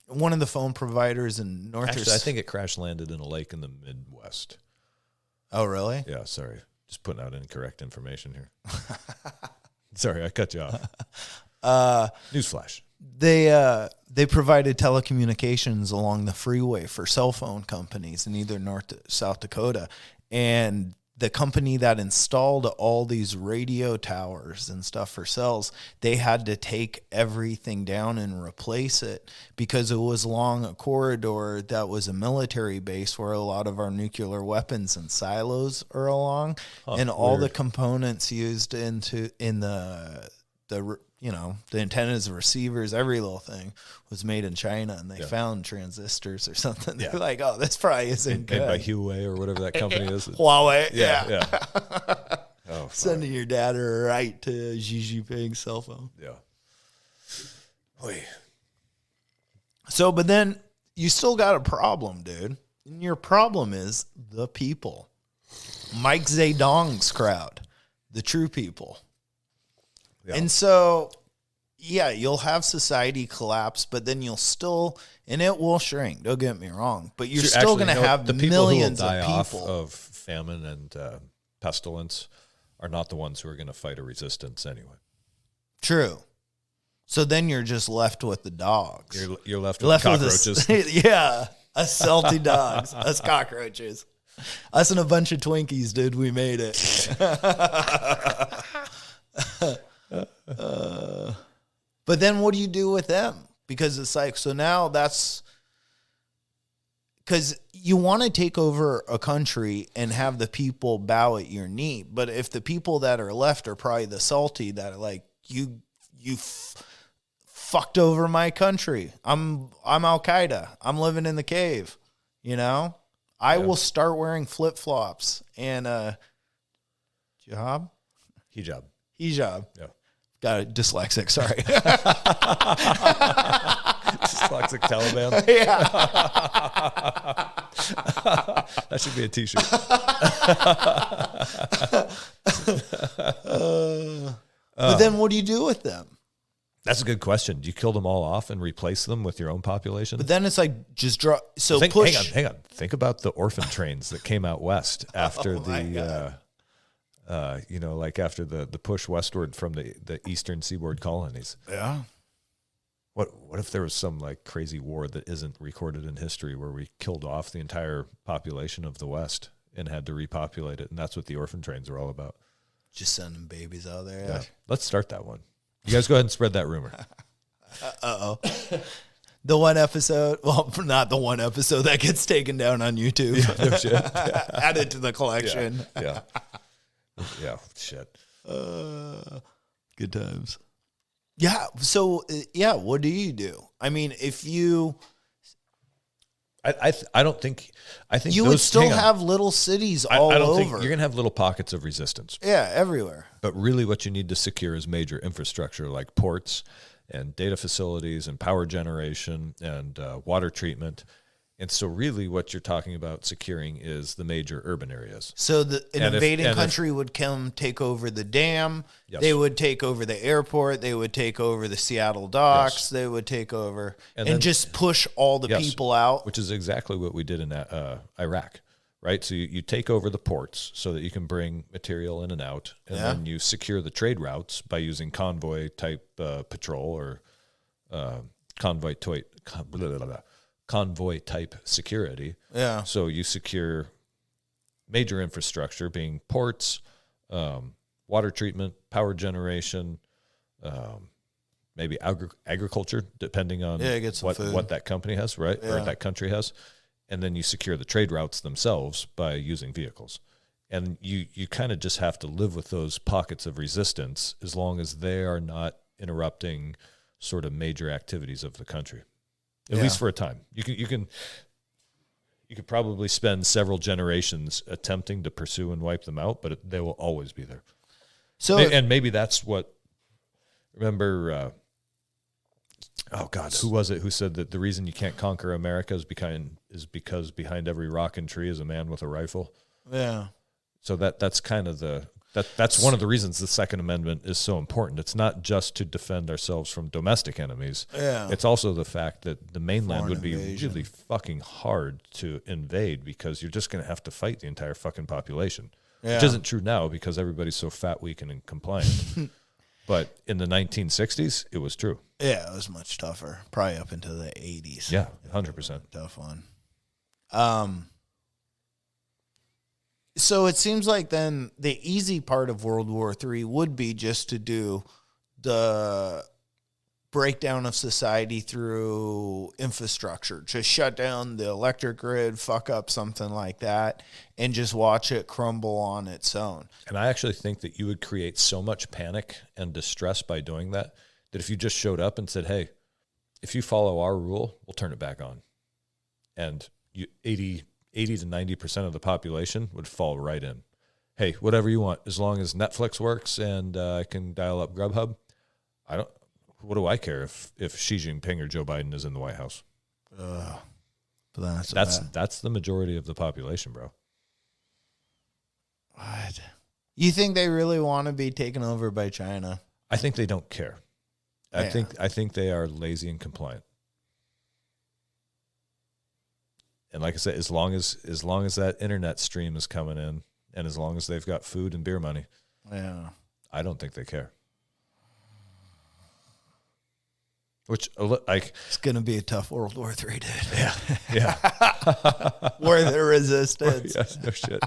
B: one of the phone providers in North.
A: Actually, I think it crash landed in a lake in the Midwest.
B: Oh, really?
A: Yeah, sorry. Just putting out incorrect information here. Sorry, I cut you off. Newsflash.
B: They provided telecommunications along the freeway for cell phone companies in either South Dakota, and the company that installed all these radio towers and stuff for cells, they had to take everything down and replace it because it was along a corridor that was a military base where a lot of our nuclear weapons and silos are along, and all the components used in the antennas, receivers, every little thing was made in China, and they found transistors or something. They're like, oh, this probably isn't good.
A: Made by Huawei or whatever that company is.
B: Huawei.
A: Yeah. Oh,
B: sending your data right to Xi Jinping's cell phone.
A: Yeah. Oy.
B: So, but then you still got a problem, dude. And your problem is the people. Mike Zedong's crowd, the true people. Yeah. And so, yeah, you'll have society collapse, but then you'll still, and it will shrink. Don't get me wrong, but you're still going to have
A: the people
B: millions
A: who will die
B: of
A: off
B: people
A: of famine and pestilence are not the ones who are going to fight a resistance anyway.
B: True. So then you're just left with the dogs.
A: You're left with cockroaches.
B: Yeah, us salty dogs, us cockroaches, us and a bunch of Twinkies, dude. We made it. But then what do you do with them? Because it's like, so now that's because you want to take over a country and have the people bow at your knee. But if the people that are left are probably the salty that are like, you fucked over my country. I'm Al-Qaeda. I'm living in the cave. I will start wearing flip-flops and hijab.
A: Yeah.
B: Got it. Dyslexic. Sorry.
A: Dyslexic Taliban.
B: Yeah.
A: That should be a t-shirt.
B: But then what do you do with them?
A: That's a good question. Do you kill them all off and replace them with your own population?
B: But then it's like just draw. So
A: hang on. Think about the orphan trains that came out west after after the push westward from the eastern seaboard colonies.
B: Yeah.
A: What if there was some like crazy war that isn't recorded in history where we killed off the entire population of the West and had to repopulate it? And that's what the orphan trains are all about.
B: Just sending babies out there.
A: Yeah. Let's start that one. You guys go ahead and spread that rumor.
B: Uh-oh. The one episode, well, not the one episode that gets taken down on YouTube.
A: Yeah, no shit. Yeah.
B: Add it to the collection.
A: Yeah. Yeah, shit.
B: Good times. Yeah. So, what do you do? I mean, if you...
A: I think
B: you would still have little cities all over. I don't think
A: you're going to have little pockets of resistance.
B: Yeah, everywhere.
A: But really what you need to secure is major infrastructure like ports and data facilities and power generation and water treatment. And so really what you're talking about securing is the major urban areas.
B: So an invading country would come take over the dam. Yes. They would take over the airport. They would take over the Seattle docks. Yes. They would take over and then, just push all the people out.
A: Which is exactly what we did in Iraq, right? So you take over the ports so that you can bring material in and out. And then you secure the trade routes by using convoy-type patrol or convoy-type security. Yeah. So you secure major infrastructure, being ports, water treatment, power generation, maybe agriculture, depending on what that company has, right? Yeah. Or that country has. And then you secure the trade routes themselves by using vehicles. And you kind of just have to live with those pockets of resistance as long as they are not interrupting sort of major activities of the country. At least for a time. You could probably spend several generations attempting to pursue and wipe them out, but they will always be there. So, and maybe that's what. Remember, who was it who said that the reason you can't conquer America is because behind every rock and tree is a man with a rifle. Yeah. So that's kind of that's one of the reasons the Second Amendment is so important. It's not just to defend ourselves from domestic enemies. Yeah. It's also the fact that the mainland would be really fucking hard to invade because you're just going to have to fight the entire fucking population. Yeah. Which isn't true now because everybody's so fat, weak, and compliant. But in the 1960s, it was true.
B: Yeah, it was much tougher. Probably up into the 80s.
A: Yeah, 100%.
B: Tough one. So it seems like then the easy part of World War III would be just to do the breakdown of society through infrastructure. Just shut down the electric grid, fuck up something like that, and just watch it crumble on its own.
A: And I actually think that you would create so much panic and distress by doing that, that if you just showed up and said, hey, if you follow our rule, we'll turn it back on. And 80 to 90% of the population would fall right in. Hey, whatever you want, as long as Netflix works and I can dial up Grubhub, what do I care if Xi Jinping or Joe Biden is in the White House? But that's the majority of the population, bro.
B: What? You think they really want to be taken over by China?
A: I think they don't care. I think they are lazy and compliant. And like I said, as long as that internet stream is coming in, and as long as they've got food and beer money, I don't think they care. Which, like,
B: it's going to be a tough World War III, dude.
A: Yeah.
B: War of the resistance.
A: Yes, no shit.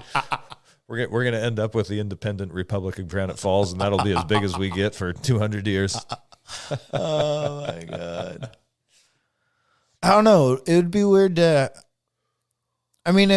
A: We're going to end up with the independent Republic of Granite Falls, and that'll be as big as we get for 200 years.
B: Oh my God. I don't know. It would be weird to. I mean,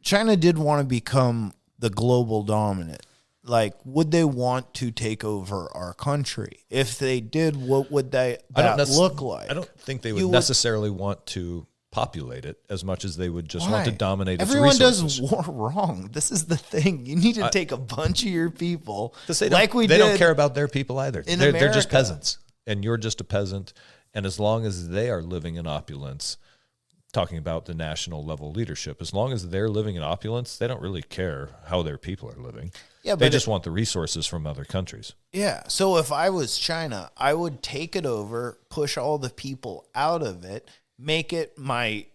B: China did want to become the global dominant, like, would they want to take over our country? If they did, what would that look like?
A: I don't think they would necessarily want to populate it as much as they would just want to dominate
B: Everyone
A: its resources.
B: Does war wrong. This is the thing. You need to take a bunch of your people,
A: they don't care about their people either. They're just peasants, and you're just a peasant. And as long as they are living in opulence, talking about the national level leadership, as long as they're living in opulence, they don't really care how their people are living. Yeah, they just want the resources from other countries.
B: Yeah. So if I was China, I would take it over, push all the people out of it, make it my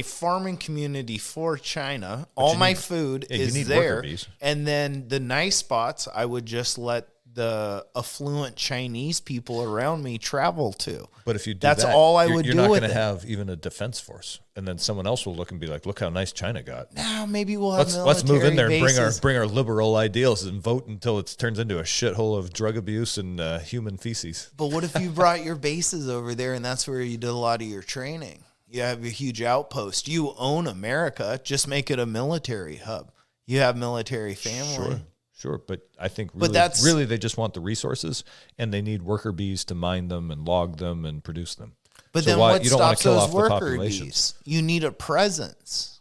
B: farming community for China. All my food is there. And then the nice spots, I would just let the affluent Chinese people around me travel to.
A: But if you do that's all I would do. You're not going to have even a defense force, and then someone else will look and be like, "Look how nice China got."
B: Now maybe we'll have
A: let's move in there and bring our liberal ideals and vote until it turns into a shithole of drug abuse and human feces.
B: But what if you brought your bases over there, and that's where you did a lot of your training? You have a huge outpost. You own America. Just make it a military hub. You have military family.
A: Sure, but I think really they just want the resources, and they need worker bees to mine them and log them and produce them.
B: But then what stops those worker bees? You need a presence.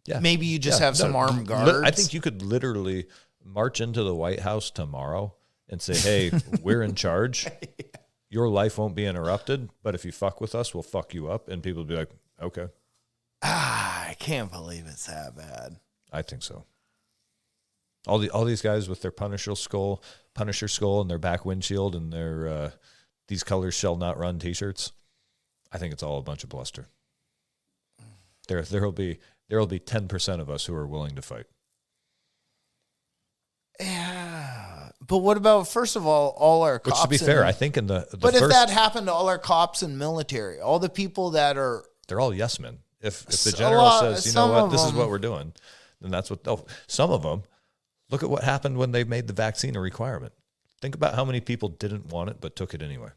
B: Yeah. Maybe you just have some armed guards.
A: I think you could literally march into the White House tomorrow and say, hey, we're in charge. Your life won't be interrupted, but if you fuck with us, we'll fuck you up. And people will be like, okay.
B: I can't believe it's that bad.
A: I think so. All these guys with their Punisher skull and their back windshield and their these colors shall not run T-shirts. I think it's all a bunch of bluster. There'll be 10% of us who are willing to fight.
B: Yeah, but what about, first of all our cops?
A: Which, to be fair, I think in the
B: but
A: first,
B: if that happened to all our cops and military, all the people that are,
A: they're all yes men. If the general says, you know what, this is what we're doing, then that's what they'll. Some of them, look at what happened when they made the vaccine a requirement. Think about how many people didn't want it but took it anyway.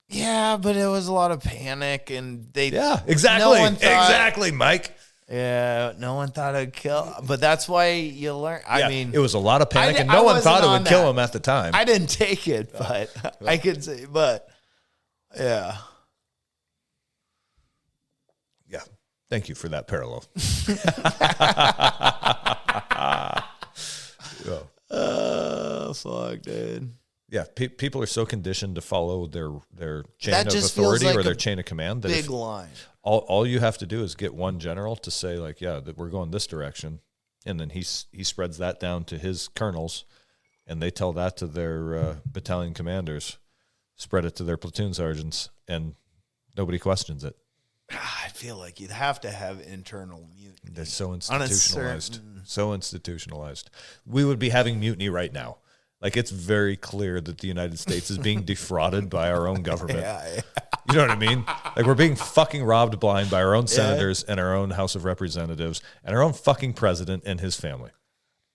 B: Yeah, but it was a lot of panic, and
A: Yeah, exactly,
B: no one thought,
A: exactly, Mike.
B: Yeah, no one thought it'd kill, but that's why you learn. I mean,
A: it was a lot of panic, and no one thought it would kill him at the time.
B: I didn't take it, but I could say, but yeah.
A: Yeah. Thank you for that parallel.
B: Oh, fuck, dude.
A: Yeah, people are so conditioned to follow their chain
B: That
A: of
B: just
A: authority
B: feels like
A: or their
B: a
A: chain of command. That
B: big line.
A: All you have to do is get one general to say, like, yeah, that we're going this direction, and then he spreads that down to his colonels, and they tell that to their battalion commanders, spread it to their platoon sergeants, and nobody questions it.
B: I feel like you'd have to have internal mutiny.
A: They're so institutionalized. So institutionalized. We would be having mutiny right now. Like, it's very clear that the United States is being defrauded by our own government.
B: Yeah.
A: You know what I mean? Like, we're being fucking robbed blind by our own senators and our own House of Representatives and our own fucking president and his family.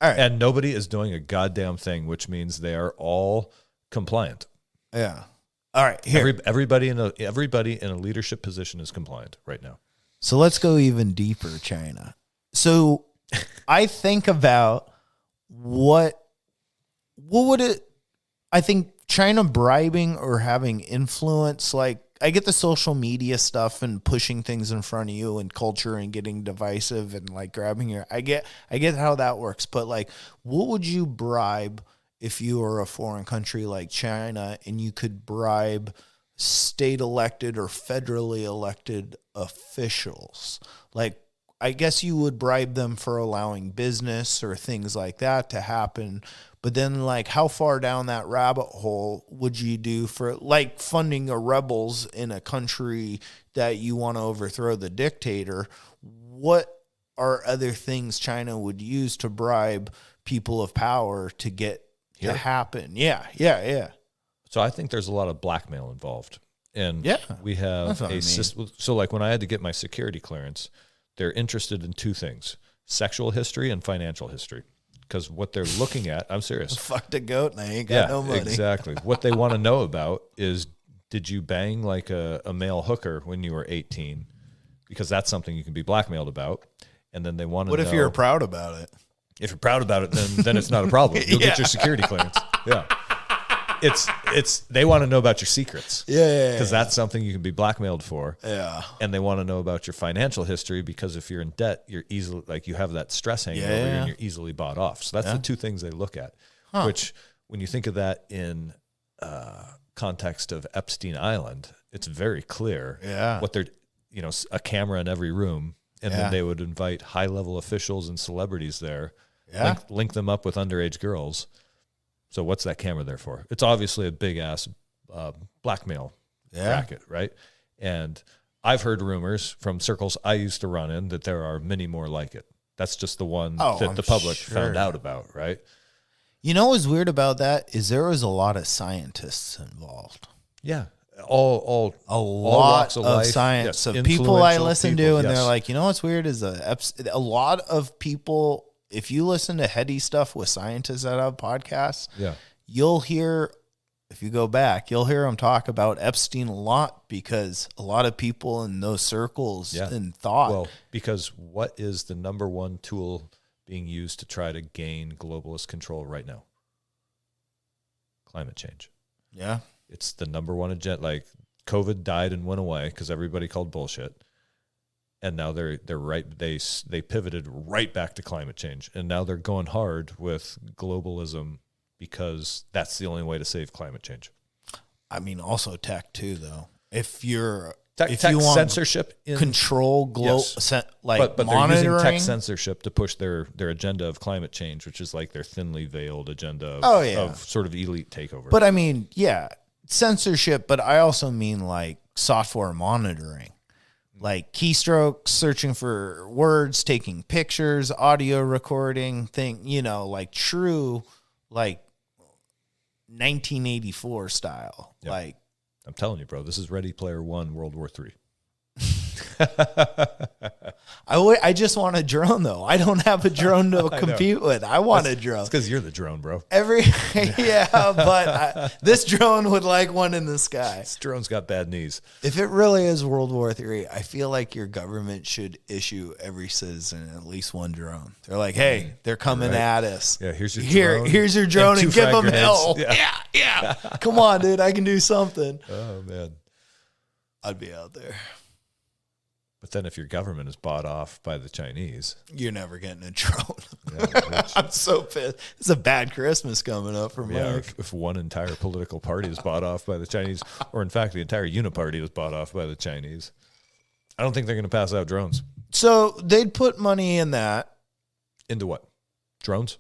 B: All right.
A: And nobody is doing a goddamn thing, which means they are all compliant.
B: Yeah. All right. Here.
A: Everybody in a leadership position is compliant right now.
B: So let's go even deeper, China. So I think about what would it, I think China bribing or having influence, like, I get the social media stuff and pushing things in front of you and culture and getting divisive and like grabbing your, I get how that works. But like, what would you bribe if you were a foreign country like China and you could bribe state elected or federally elected officials? Like, I guess you would bribe them for allowing business or things like that to happen. But then, like, how far down that rabbit hole would you do for, like, funding a rebels in a country that you want to overthrow the dictator? What are other things China would use to bribe people of power to get to happen? Yeah.
A: So I think there's a lot of blackmail involved. And we have a system. So, like, when I had to get my security clearance, they're interested in two things: sexual history and financial history. Because what they're looking at, I'm serious.
B: I fucked a goat and I ain't got no money.
A: Exactly. What they want to know about is, did you bang like a male hooker when you were 18? Because that's something you can be blackmailed about. And then they want to know.
B: What if you're proud about it?
A: If you're proud about it, then it's not a problem. You'll get your security clearance. Yeah. They want to know about your secrets.
B: Yeah.
A: Because that's something you can be blackmailed for.
B: Yeah.
A: And they want to know about your financial history, because if you're in debt, you're easily, like, you have that stress hanging over you and you're easily bought off. So that's the two things they look at, which, when you think of that in context of Epstein Island, it's very clear what they're, a camera in every room. And then they would invite high-level officials and celebrities there, link them up with underage girls. So what's that camera there for? It's obviously a big-ass blackmail racket, right? And I've heard rumors from circles I used to run in that there are many more like it. That's just the one that the public found out about, right?
B: You know what's weird about that is there was a lot of scientists involved.
A: Yeah. All
B: lot of science. Of people I listen to, and they're like, you know what's weird is a lot of people, if you listen to heady stuff with scientists that have podcasts, you'll hear, if you go back, you'll hear them talk about Epstein a lot, because a lot of people in those circles and thought.
A: Well, because what is the number one tool being used to try to gain globalist control right now? Climate change.
B: Yeah.
A: It's the number one agenda. Like, COVID died and went away because everybody called bullshit. And now they're right. They pivoted right back to climate change, and now they're going hard with globalism because that's the only way to save climate change.
B: I mean, also tech too, though. If you're
A: Tech
B: you want
A: censorship
B: control global,
A: but they're
B: monitoring,
A: using tech censorship to push their agenda of climate change, which is like their thinly veiled agenda of sort of elite takeover.
B: But I mean, censorship, but I also mean like software monitoring, like keystrokes, searching for words, taking pictures, audio recording, like true, like 1984 style.
A: Yep.
B: Like,
A: I'm telling you, bro, this is Ready Player One, World War III.
B: I just want a drone, though. I don't have a drone to compete with. I want a drone.
A: It's because you're the drone, bro.
B: But this drone would like one in the sky.
A: This drone's got bad knees.
B: If it really is World War III, I feel like your government should issue every citizen at least one drone. They're like, hey, they're coming at us.
A: Yeah, here's your drone.
B: Here's your drone and give them hell.
A: Yeah.
B: Come on, dude. I can do something.
A: Oh, man.
B: I'd be out there.
A: But then if your government is bought off by the Chinese,
B: you're never getting a drone. I'm so pissed. It's a bad Christmas coming up for Mike.
A: If one entire political party is bought off by the Chinese, or in fact, the entire uniparty is bought off by the Chinese, I don't think they're going to pass out drones.
B: So they'd put money in that.
A: Into what? Drones?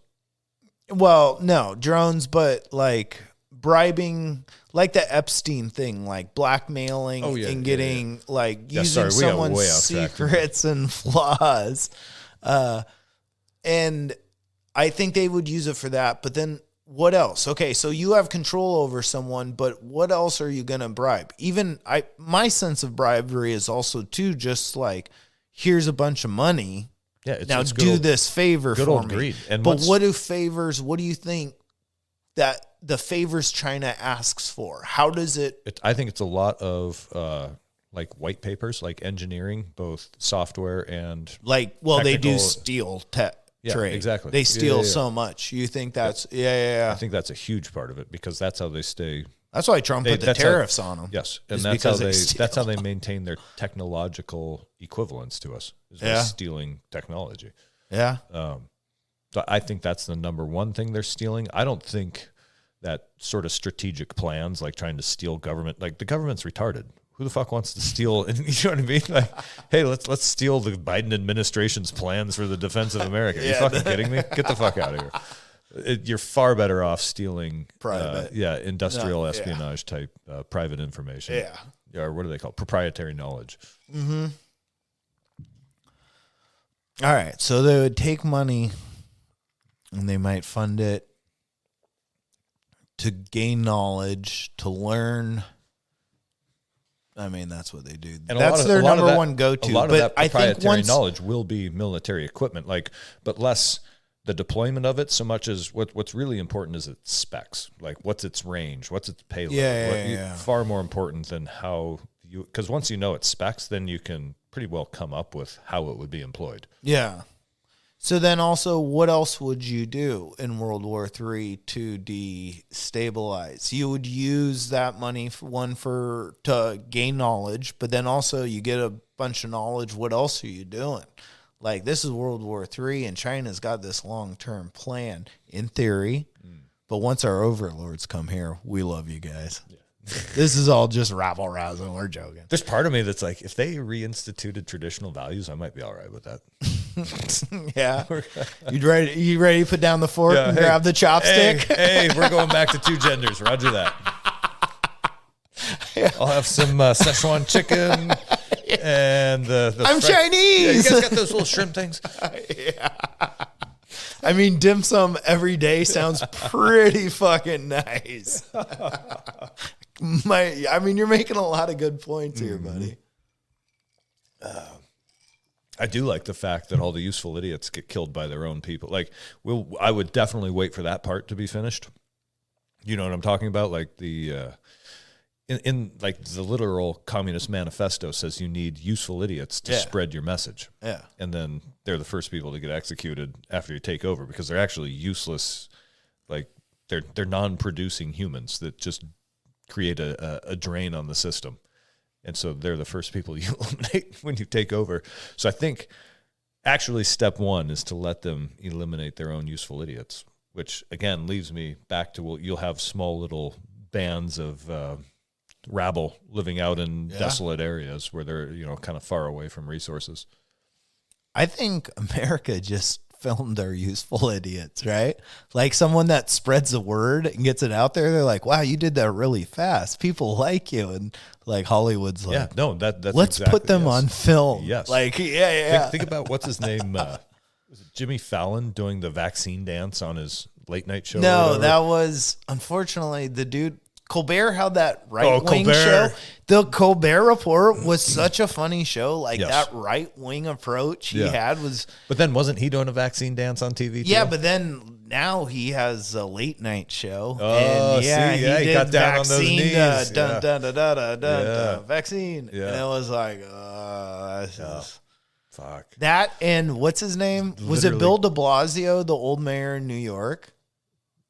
B: Well, no, drones, but like bribing, like the Epstein thing, like blackmailing and getting like using someone's secrets and flaws. And I think they would use it for that. But then what else? Okay, so you have control over someone, but what else are you going to bribe? Even my sense of bribery is also too just like, here's a bunch of money.
A: Yeah,
B: now do this favor for me.
A: Greed.
B: But what do you think that the favors China asks for? How does it?
A: I think it's a lot of like white papers, like engineering, both software and
B: they do steal tech trade.
A: Exactly.
B: They steal so much. You think that's I
A: think that's a huge part of it because that's how they stay.
B: That's why Trump put the tariffs on them.
A: Yes, and that's how they maintain their technological equivalence to us. Is by stealing technology.
B: Yeah.
A: So I think that's the number one thing they're stealing. I don't think that sort of strategic plans, like trying to steal government, like the government's retarded. Who the fuck wants to steal? You know what I mean? Like, hey, let's steal the Biden administration's plans for the defense of America. Are you fucking kidding me? Get the fuck out of here. You're far better off stealing private, industrial espionage type private information. Yeah. Or what do they call it? Proprietary knowledge.
B: Mm-hmm. All right. So they would take money and they might fund it to gain knowledge, to learn. I mean, that's what they do.
A: And
B: that's their number one go-to.
A: A lot of that proprietary knowledge will be military equipment, but less the deployment of it so much as what's really important is its specs. Like, what's its range? What's its payload? Far more important than how because once you know its specs, then you can pretty well come up with how it would be employed. Yeah.
B: So then also, what else would you do in World War III to destabilize? You would use that money to gain knowledge, but then also you get a bunch of knowledge. What else are you doing? Like, this is World War III, and China's got this long-term plan, in theory. But once our overlords come here, we love you guys. Yeah. This is all just rabble-rousing. We're joking.
A: There's part of me that's like, if they reinstituted traditional values, I might be all right with that.
B: Yeah. You ready to put down the fork and grab the chopstick?
A: Hey, we're going back to two genders. Roger that. Yeah. I'll have some Szechuan chicken and
B: I'm Chinese.
A: Yeah, you guys got those little shrimp things?
B: Yeah. I mean, dim sum every day sounds pretty fucking nice. You're making a lot of good points here, buddy.
A: I do like the fact that all the useful idiots get killed by their own people. Like, I would definitely wait for that part to be finished. You know what I'm talking about? Like the in like the literal Communist Manifesto says you need useful idiots to spread your message.
B: Yeah,
A: and then they're the first people to get executed after you take over because they're actually useless. Like they're non-producing humans that just create a drain on the system. And so they're the first people you eliminate when you take over. So I think actually step one is to let them eliminate their own useful idiots. which again leaves me back to, well, you'll have small little bands of rabble living out in desolate areas where they're, kind of far away from resources.
B: I think America just filmed our useful idiots, right? Like someone that spreads the word and gets it out there. They're like, wow, you did that really fast. People like you. And like Hollywood's like,
A: that's
B: let's put them on film.
A: Yes.
B: Like, yeah.
A: Think about what's his name. Was it Jimmy Fallon doing the vaccine dance on his late night show?
B: No, that was unfortunately the dude. Colbert had that right-wing show. The Colbert Report was such a funny show. Like that right-wing approach he had was.
A: But then wasn't he doing a vaccine dance on TV too?
B: Yeah, but then now he has a late night show.
A: Oh,
B: and
A: he got down on those knees.
B: Vaccine.
A: Yeah.
B: And it was like,
A: fuck.
B: That and what's his name? Was it Bill de Blasio, the old mayor in New York?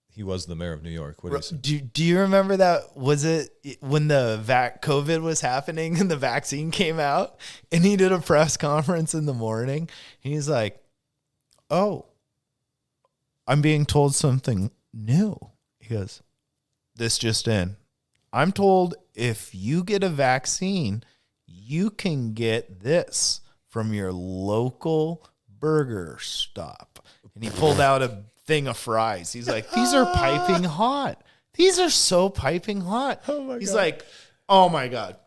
A: He was the mayor of New York. What is it?
B: Do you remember that? Was it when the COVID was happening and the vaccine came out and he did a press conference in the morning? He's like, oh, I'm being told something new. He goes, this just in. I'm told if you get a vaccine, you can get this from your local burger stop. And he pulled out a thing of fries. He's like, these are piping hot. These are so piping hot. He's like, oh my God,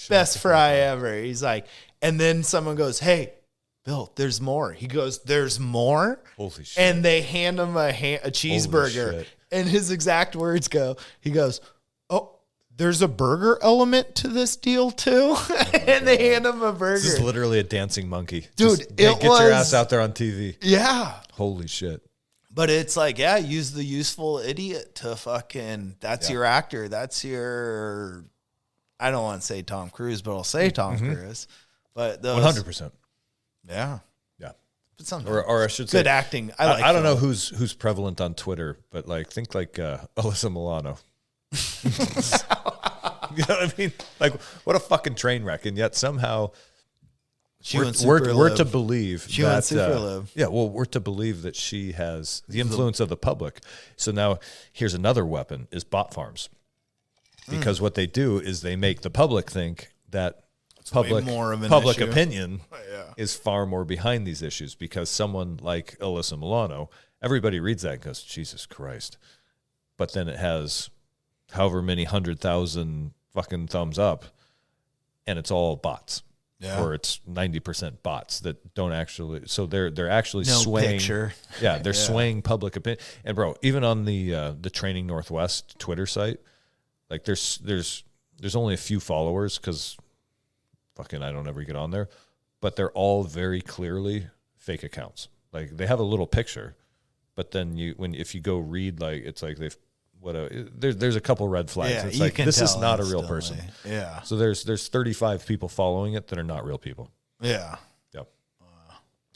B: best fry ever. He's like, and then someone goes, hey, Bill, there's more. He goes, there's more?
A: Holy shit.
B: And they hand him a cheeseburger. And his exact words he goes, oh, there's a burger element to this deal too? And they hand him a burger.
A: This is literally a dancing monkey.
B: Dude,
A: get your ass out there on TV.
B: Yeah.
A: Holy shit.
B: But it's like, use the useful idiot to fucking, that's your actor. That's your, I don't want to say Tom Cruise, but I'll say Tom Cruise. But those,
A: 100%.
B: Yeah.
A: Yeah.
B: But something,
A: or I should say.
B: Good acting. I
A: don't know who's prevalent on Twitter, but think Alyssa Milano. You know what I mean? Like, what a fucking train wreck. And yet somehow... We're to believe
B: she went super live.
A: Yeah, well, we're to believe that she has the influence of the public. So now here's another weapon: is bot farms, because what they do is they make the public think that public opinion is far more behind these issues. Because someone like Alyssa Milano, everybody reads that and goes, Jesus Christ, but then it has however many 100,000 fucking thumbs up, and it's all bots. Yeah. Or it's 90% bots that don't actually. So they're actually swaying.
B: Picture.
A: Yeah, they're swaying public opinion. And bro, even on the Training Northwest Twitter site, like there's only a few followers because fucking I don't ever get on there, but they're all very clearly fake accounts. Like they have a little picture, but then if you go read, like it's like there's a couple red flags.
B: Yeah,
A: it's like this is not a real
B: instantly.
A: person.
B: Yeah.
A: So there's 35 people following it that are not real people.
B: Yeah.
A: Yep.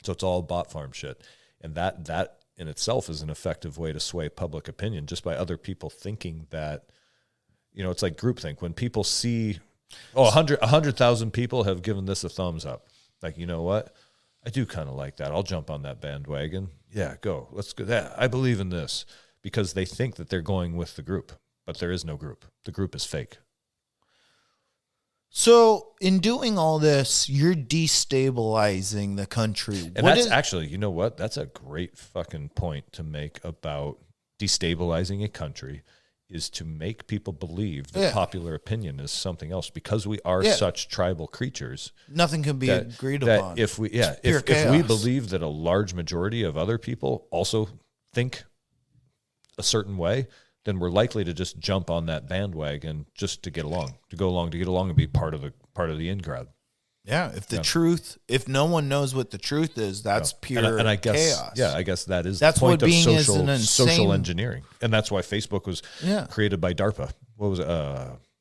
A: So it's all bot farm shit, and that in itself is an effective way to sway public opinion just by other people thinking that, it's like groupthink. When people see, 100,000 people have given this a thumbs up. Like, you know what? I do kind of like that. I'll jump on that bandwagon. Yeah, go. Let's go. Yeah, I believe in this. Because they think that they're going with the group, but there is no group. The group is fake.
B: So in doing all this, you're destabilizing the country.
A: And that's actually, you know what? That's a great fucking point to make about destabilizing a country, is to make people believe that popular opinion is something else, because we are such tribal creatures.
B: Nothing can be agreed upon.
A: If we believe that a large majority of other people also think a certain way, then we're likely to just jump on that bandwagon just to get along, and be part of the in crowd.
B: Yeah, if no one knows what the truth is, that's pure
A: and I guess,
B: chaos.
A: Yeah, I guess that's
B: the point
A: of social engineering, and that's why Facebook was created by DARPA. What was it?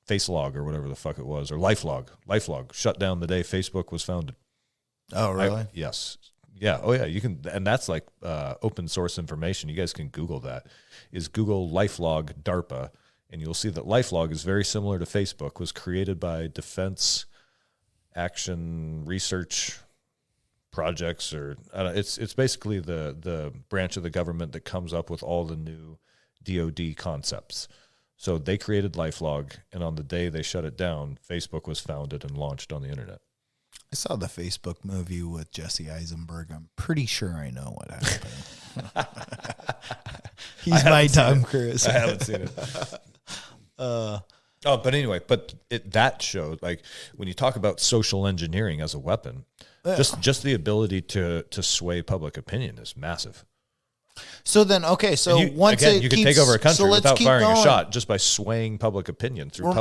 A: FaceLog or whatever the fuck it was, or LifeLog. LifeLog shut down the day Facebook was founded.
B: Oh, really?
A: Yes. Yeah. Oh, yeah. You can, and that's like open source information. You guys can Google that. Is Google LifeLog DARPA, and you'll see that LifeLog is very similar to Facebook. Was created by Defense Action Research projects, or it's basically the branch of the government that comes up with all the new DoD concepts. So they created LifeLog, and on the day they shut it down, Facebook was founded and launched on the internet.
B: I saw the Facebook movie with Jesse Eisenberg. I'm pretty sure I know what happened. He's my Tom Cruise.
A: I haven't seen it. But anyway, that showed, like, when you talk about social engineering as a weapon, just the ability to sway public opinion is massive.
B: So then, okay, so once
A: you can take over a country without firing a shot just by swaying public opinion through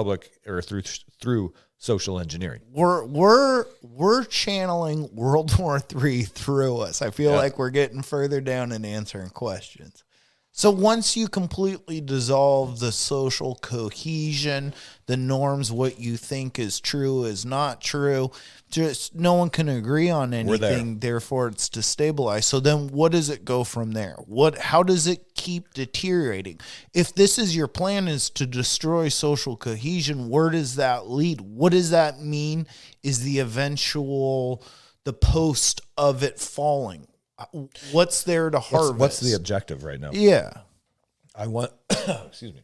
A: through social engineering.
B: We're channeling World War III through us. I feel like we're getting further down and answering questions. So once you completely dissolve the social cohesion, the norms, what you think is true is not true, just no one can agree on anything, therefore it's destabilized. So then what does it go from there? How does it keep deteriorating? If this is your plan, is to destroy social cohesion, where does that lead? What does that mean is the post of it falling? What's there to harvest?
A: What's the objective right now?
B: Yeah.
A: Excuse me.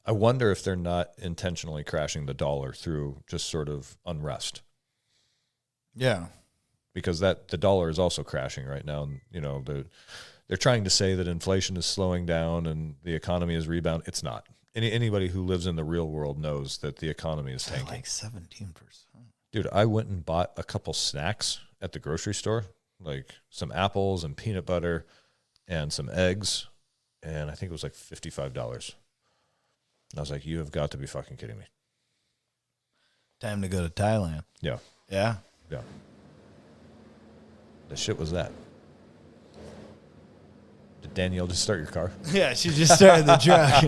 A: I wonder if they're not intentionally crashing the dollar through just sort of unrest.
B: Yeah.
A: Because the dollar is also crashing right now. And, they're trying to say that inflation is slowing down and the economy is rebounding. It's not. Anybody who lives in the real world knows that the economy is tanking.
B: Like 17%.
A: Dude, I went and bought a couple snacks at the grocery store, like some apples and peanut butter and some eggs, and I think it was like $55. And I was like, you have got to be fucking kidding me.
B: Time to go to Thailand.
A: Yeah.
B: Yeah.
A: Yeah. The shit was that. Did Danielle just start your car?
B: Yeah, she just started the truck.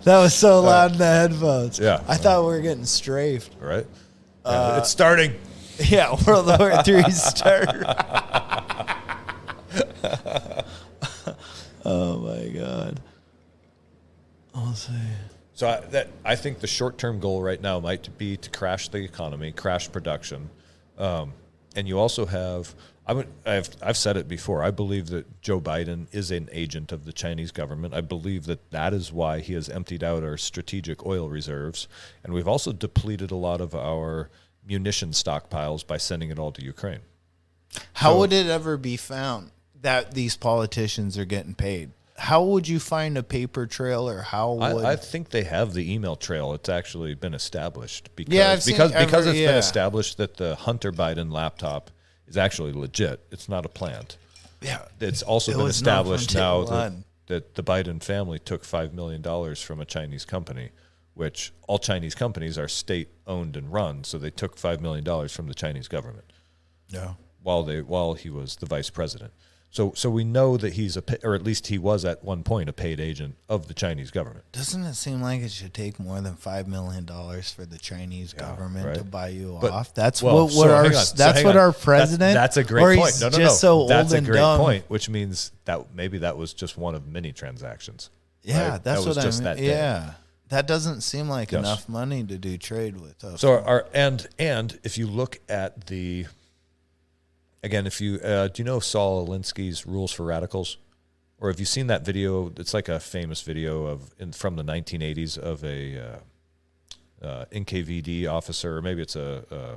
B: That was so loud in the headphones.
A: Yeah.
B: I thought we were getting strafed.
A: Right? Yeah, it's starting.
B: Yeah, World War III start. Oh my God. I'll see.
A: So I think the short-term goal right now might be to crash the economy, crash production, and you also have. I've said it before. I believe that Joe Biden is an agent of the Chinese government. I believe that is why he has emptied out our strategic oil reserves, and we've also depleted a lot of our munition stockpiles by sending it all to Ukraine.
B: How would it ever be found that these politicians are getting paid? How would you find a paper trail, or how would...
A: I think they have the email trail. It's actually been established because it's been established that the Hunter Biden laptop is actually legit. It's not a plant.
B: Yeah.
A: It's also been established now that the Biden family took $5 million from a Chinese company, which all Chinese companies are state-owned and run, so they took $5 million from the Chinese government.
B: Yeah.
A: While he was the vice president. So we know that he's or at least he was at one point a paid agent of the Chinese government.
B: Doesn't it seem like it should take more than $5 million for the Chinese government to buy you off? That's what our president.
A: That's a great point. No.
B: Just so
A: that's
B: old and
A: a great
B: dumb.
A: point, which means that maybe that was just one of many transactions.
B: Yeah,
A: right?
B: that's what I mean.
A: That
B: yeah, that doesn't seem like enough money to do trade with.
A: So and if you look at the. Again, if you do you know Saul Alinsky's Rules for Radicals, or have you seen that video? It's like a famous video from the 1980s of a NKVD officer, or maybe it's a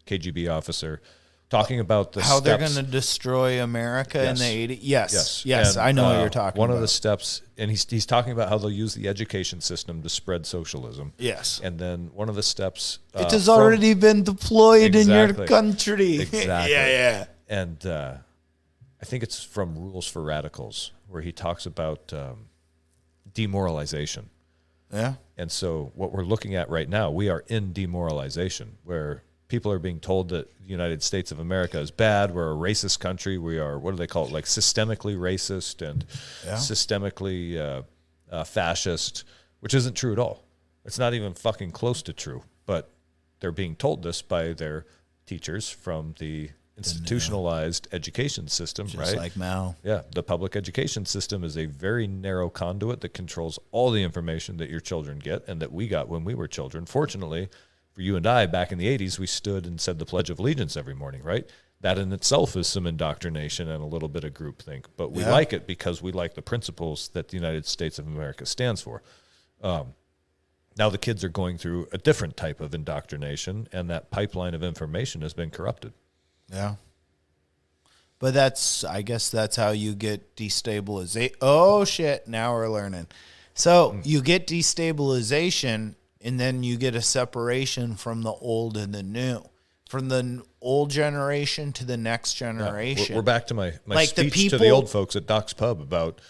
A: KGB officer, talking about the
B: how
A: steps.
B: They're going to destroy America in the 80s. Yes,
A: and,
B: I know what you're talking about.
A: One of the steps, and he's talking about how they'll use the education system to spread socialism.
B: Yes.
A: And then one of the steps...
B: it has already been deployed in your country.
A: Exactly.
B: Yeah.
A: And I think it's from Rules for Radicals, where he talks about demoralization.
B: Yeah.
A: And so what we're looking at right now, we are in demoralization, where people are being told that the United States of America is bad. We're a racist country. We are, what do they call it, like systemically racist and systemically fascist, which isn't true at all. It's not even fucking close to true. But they're being told this by their teachers from the institutionalized education system, right?
B: Just like Mao.
A: Yeah, the public education system is a very narrow conduit that controls all the information that your children get and that we got when we were children. Fortunately, For you and I, back in the 80s, we stood and said the Pledge of Allegiance every morning, right? That in itself is some indoctrination and a little bit of groupthink. But we like it because we like the principles that the United States of America stands for. Now the kids are going through a different type of indoctrination, and that pipeline of information has been corrupted.
B: Yeah. But I guess that's how you get destabilization. Oh, shit. Now we're learning. So you get destabilization, and then you get a separation from the old and the new. From the old generation to the next generation.
A: We're back to my
B: like
A: speech to the old folks at Doc's Pub about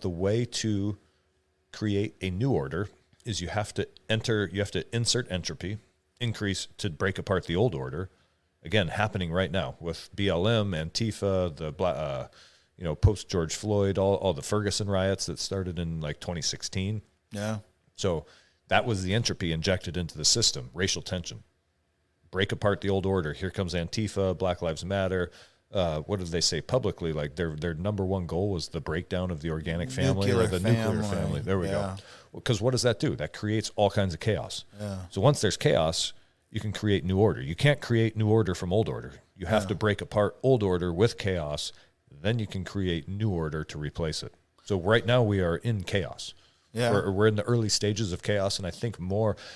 A: the way to create a new order is you have to insert entropy, increase to break apart the old order. Again, happening right now with BLM, Antifa, the post George Floyd, all the Ferguson riots that started in like 2016.
B: Yeah.
A: So that was the entropy injected into the system, racial tension. Break apart the old order. Here comes Antifa, Black Lives Matter. What did they say publicly? Like their number one goal was the breakdown of the organic family or the nuclear family. There we go. Because what does that do? That creates all kinds of chaos. Yeah. So once there's chaos, you can create new order. You can't create new order from old order. You have to break apart old order with chaos. Then you can create new order to replace it. So right now we are in chaos. Yeah. We're in the early stages of chaos, and I think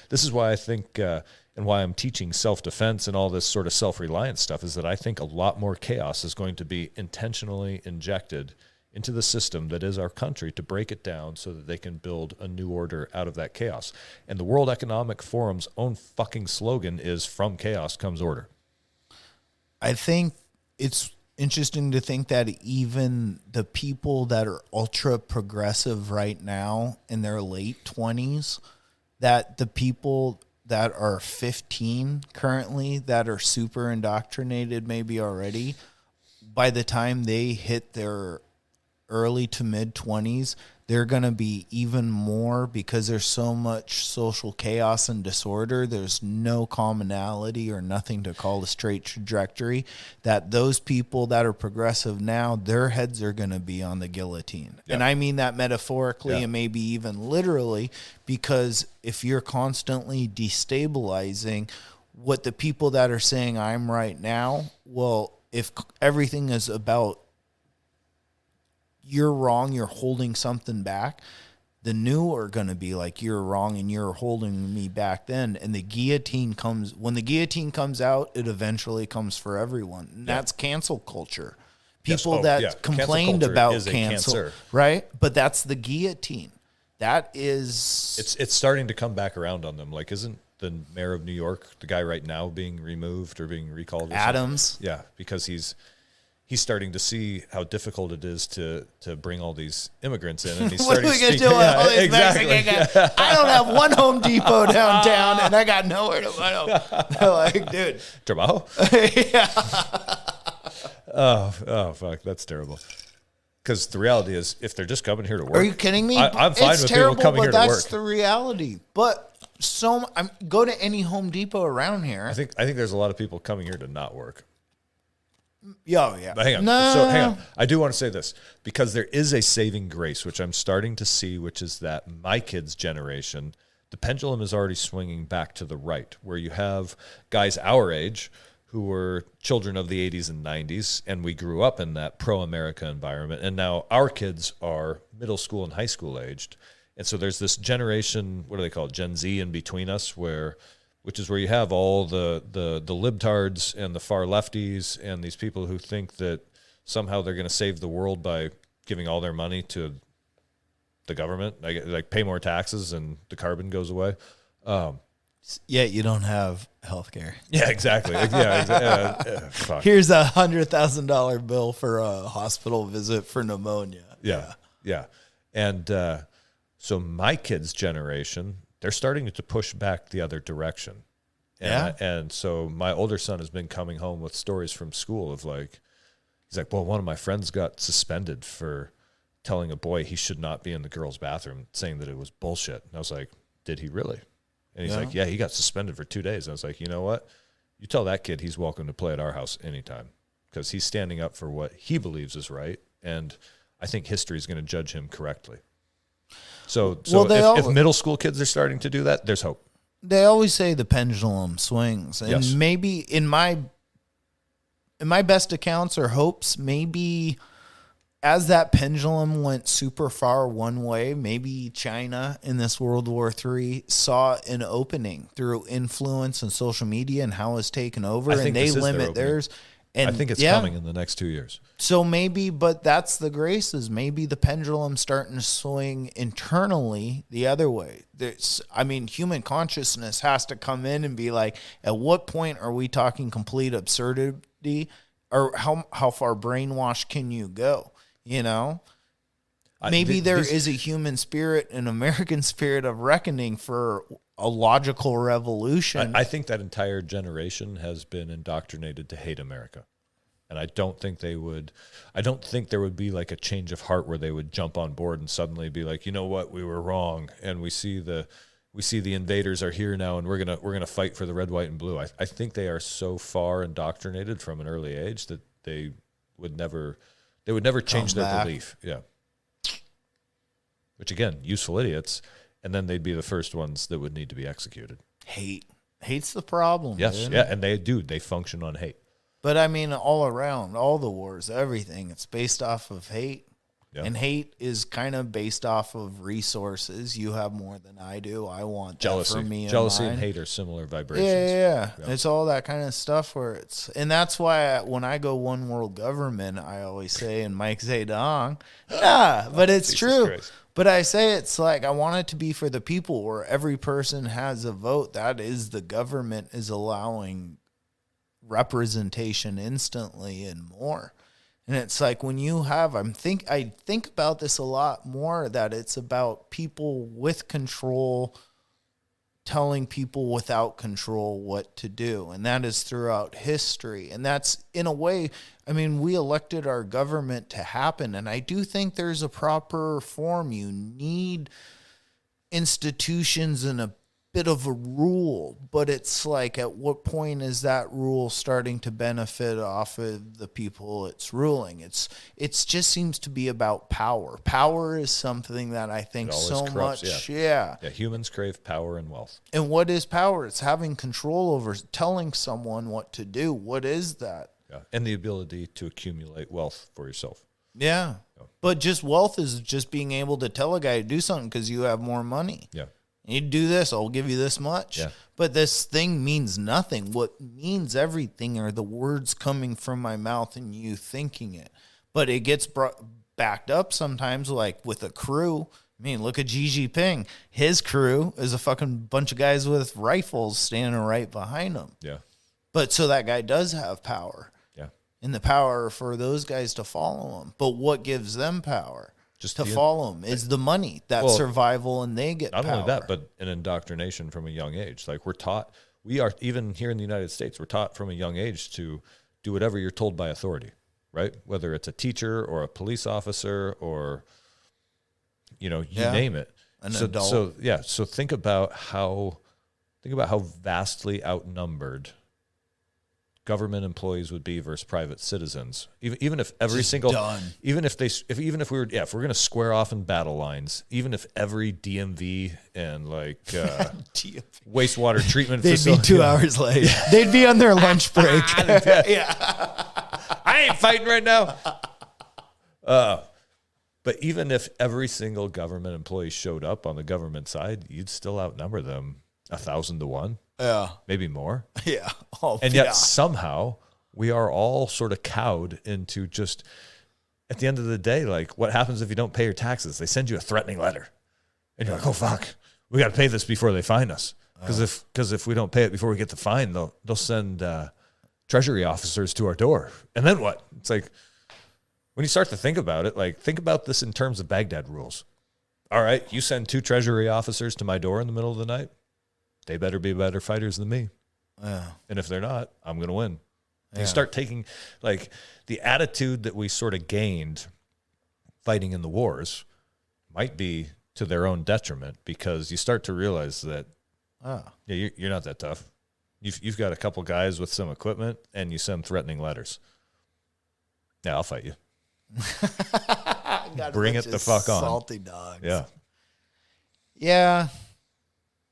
A: this is why I think, and why I'm teaching self-defense and all this sort of self-reliance stuff, is that I think a lot more chaos is going to be intentionally injected into the system that is our country to break it down so that they can build a new order out of that chaos. And the World Economic Forum's own fucking slogan is "From chaos comes order."
B: I think it's interesting to think that even the people that are ultra progressive right now in their late 20s, that the people that are 15 currently that are super indoctrinated maybe already, by the time they hit their early to mid 20s, they're going to be even more, because there's so much social chaos and disorder. There's no commonality or nothing to call a straight trajectory, that those people that are progressive now, their heads are going to be on the guillotine. Yep. And I mean that metaphorically and maybe even literally, because if you're constantly destabilizing what the people that are saying I'm right now, well, if everything is about you're wrong, you're holding something back, the new are going to be like, you're wrong and you're holding me back then. And the guillotine comes, when the guillotine comes out, it eventually comes for everyone. And that's cancel culture. People that complained about cancel, right? But that's the guillotine. That is...
A: It's starting to come back around on them. Like, isn't the mayor of New York, the guy right now, being removed or being recalled?
B: Adams.
A: Yeah, because he's starting to see how difficult it is to bring all these immigrants in, and he's
B: what
A: starting
B: are we going to do with all these Mexican guys? I don't have one Home Depot downtown, and I got nowhere to put them. They're like, dude.
A: Trabajo? Oh, fuck, that's terrible. Because the reality is, if they're just coming here to work.
B: Are you kidding me?
A: I'm fine with people coming here to work.
B: That's the reality. But go to any Home Depot around here.
A: I think there's a lot of people coming here to not work.
B: Yeah.
A: But hang on.
B: No.
A: So hang on. I do want to say this, because there is a saving grace, which I'm starting to see, which is that my kids' generation, the pendulum is already swinging back to the right, where you have guys our age who were children of the 80s and 90s, and we grew up in that pro-America environment. And now our kids are middle school and high school aged. And so there's this generation, what do they call it, Gen Z in between us, which is where you have all the libtards and the far lefties and these people who think that somehow they're going to save the world by giving all their money to the government, like pay more taxes and the carbon goes away.
B: Yet you don't have health care.
A: Yeah, exactly. Fuck.
B: Here's $100,000 bill for a hospital visit for pneumonia.
A: Yeah. And so my kids' generation, they're starting to push back the other direction. And so my older son has been coming home with stories from school of he's like, well, one of my friends got suspended for telling a boy he should not be in the girls' bathroom, saying that it was bullshit. And I was like, did he really? And he's like, yeah, he got suspended for 2 days. And I was like, you know what? You tell that kid he's welcome to play at our house anytime, because he's standing up for what he believes is right. And I think history is going to judge him correctly. So if middle school kids are starting to do that, there's hope.
B: They always say the pendulum swings, and
A: Yes.
B: maybe in my best accounts or hopes, maybe as that pendulum went super far one way, maybe China in this World War III saw an opening through influence and social media and how it's taken over, and they limit theirs. And
A: I think it's coming in the next 2 years.
B: So maybe, but that's the graces. Maybe the pendulum's starting to swing internally the other way. Human consciousness has to come in and be like, at what point are we talking complete absurdity, or how far brainwashed can you go? You know, maybe there is a human spirit, an American spirit of reckoning for a logical revolution.
A: I think that entire generation has been indoctrinated to hate America. And I don't think there would be like a change of heart where they would jump on board and suddenly be like, you know what, we were wrong. And we see the invaders are here now, and we're going to fight for the red, white, and blue. I think they are so far indoctrinated from an early age that they would never change their belief. Yeah. Which again, useful idiots. And then they'd be the first ones that would need to be executed.
B: Hate's the problem.
A: Yes,
B: dude.
A: yeah, and they function on hate.
B: But I mean, all around, all the wars, everything, it's based off of hate.
A: Yeah.
B: And hate is kind of based off of resources. You have more than I do. I want
A: jealousy.
B: That for me.
A: Jealousy
B: and
A: and hate are similar vibrations.
B: Yeah. It's all that kind of stuff and that's why when I go one world government, I always say, and Mike Zedong, but it's true.
A: Christ.
B: But I say it's like, I want it to be for the people where every person has a vote. That is, the government is allowing representation instantly and more. And it's like when you have, I think about this a lot more, that it's about people with control telling people without control what to do. And that is throughout history. And that's, in a way, I mean, we elected our government to happen. And I do think there's a proper form. You need institutions and a bit of a rule, but it's like, at what point is that rule starting to benefit off of the people it's ruling? It's just seems to be about power. Power is something that I think so corrupts, much. Yeah.
A: Humans crave power and wealth.
B: And what is power? It's having control over telling someone what to do. What is that?
A: Yeah. And the ability to accumulate wealth for yourself.
B: Yeah. But just wealth is just being able to tell a guy to do something because you have more money.
A: Yeah.
B: You do this, I'll give you this much.
A: Yeah.
B: But this thing means nothing. What means everything are the words coming from my mouth and you thinking it. But it gets backed up sometimes, like with a crew. I mean, look at Xi Jinping. His crew is a fucking bunch of guys with rifles standing right behind him.
A: Yeah.
B: But so that guy does have power.
A: Yeah.
B: And the power for those guys to follow him. But what gives them power?
A: Just
B: to follow them is the money, survival, and they get
A: not
B: power.
A: only that, but an indoctrination from a young age. Like we are, even here in the United States, we're taught from a young age to do whatever you're told by authority, right? Whether it's a teacher or a police officer or, you name it.
B: An adult.
A: So think about how vastly outnumbered government employees would be versus private citizens. Even if every
B: Just
A: single,
B: done.
A: if we're going to square off in battle lines, even if every DMV and like wastewater treatment
B: they'd
A: facility,
B: be 2 hours late. Yeah. They'd be on their lunch break.
A: Yeah, I ain't fighting right now. But even if every single government employee showed up on the government side, you'd still outnumber them 1,000 to 1.
B: Yeah.
A: Maybe more.
B: Yeah.
A: And yet somehow we are all sort of cowed into just, at the end of the day, like, what happens if you don't pay your taxes? They send you a threatening letter. And you're like, oh, fuck, we got to pay this before they fine us. Because if we don't pay it before we get the fine, they'll send treasury officers to our door. And then what? It's like, when you start to think about it, like, think about this in terms of Baghdad rules. All right, you send 2 treasury officers to my door in the middle of the night. They better be better fighters than me.
B: Yeah.
A: And if they're not, I'm going to win.
B: Yeah.
A: You start taking, like, the attitude that we sort of gained fighting in the wars might be to their own detriment, because you start to realize that you're not that tough. You've got a couple guys with some equipment and you send threatening letters. Yeah, I'll fight you. Bring it the fuck on.
B: Salty dogs.
A: Yeah.
B: Yeah.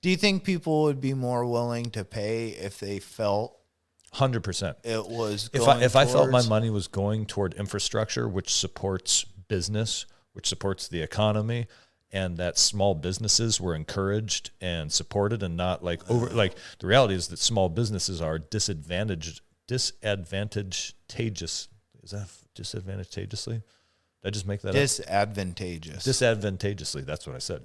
B: Do you think people would be more willing to pay if they felt
A: 100%.
B: it was
A: If I felt my money was going toward infrastructure, which supports business, which supports the economy, and that small businesses were encouraged and supported, and not like over like the reality is that small businesses are disadvantageous. Is that disadvantageously? Did I just make that up? Disadvantageously. That's what I said.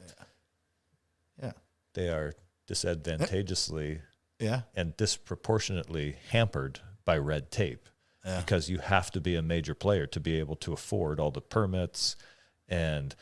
B: Yeah.
A: They are disadvantageously
B: Yeah.
A: and disproportionately hampered by red tape because you have to be a major player to be able to afford all the permits and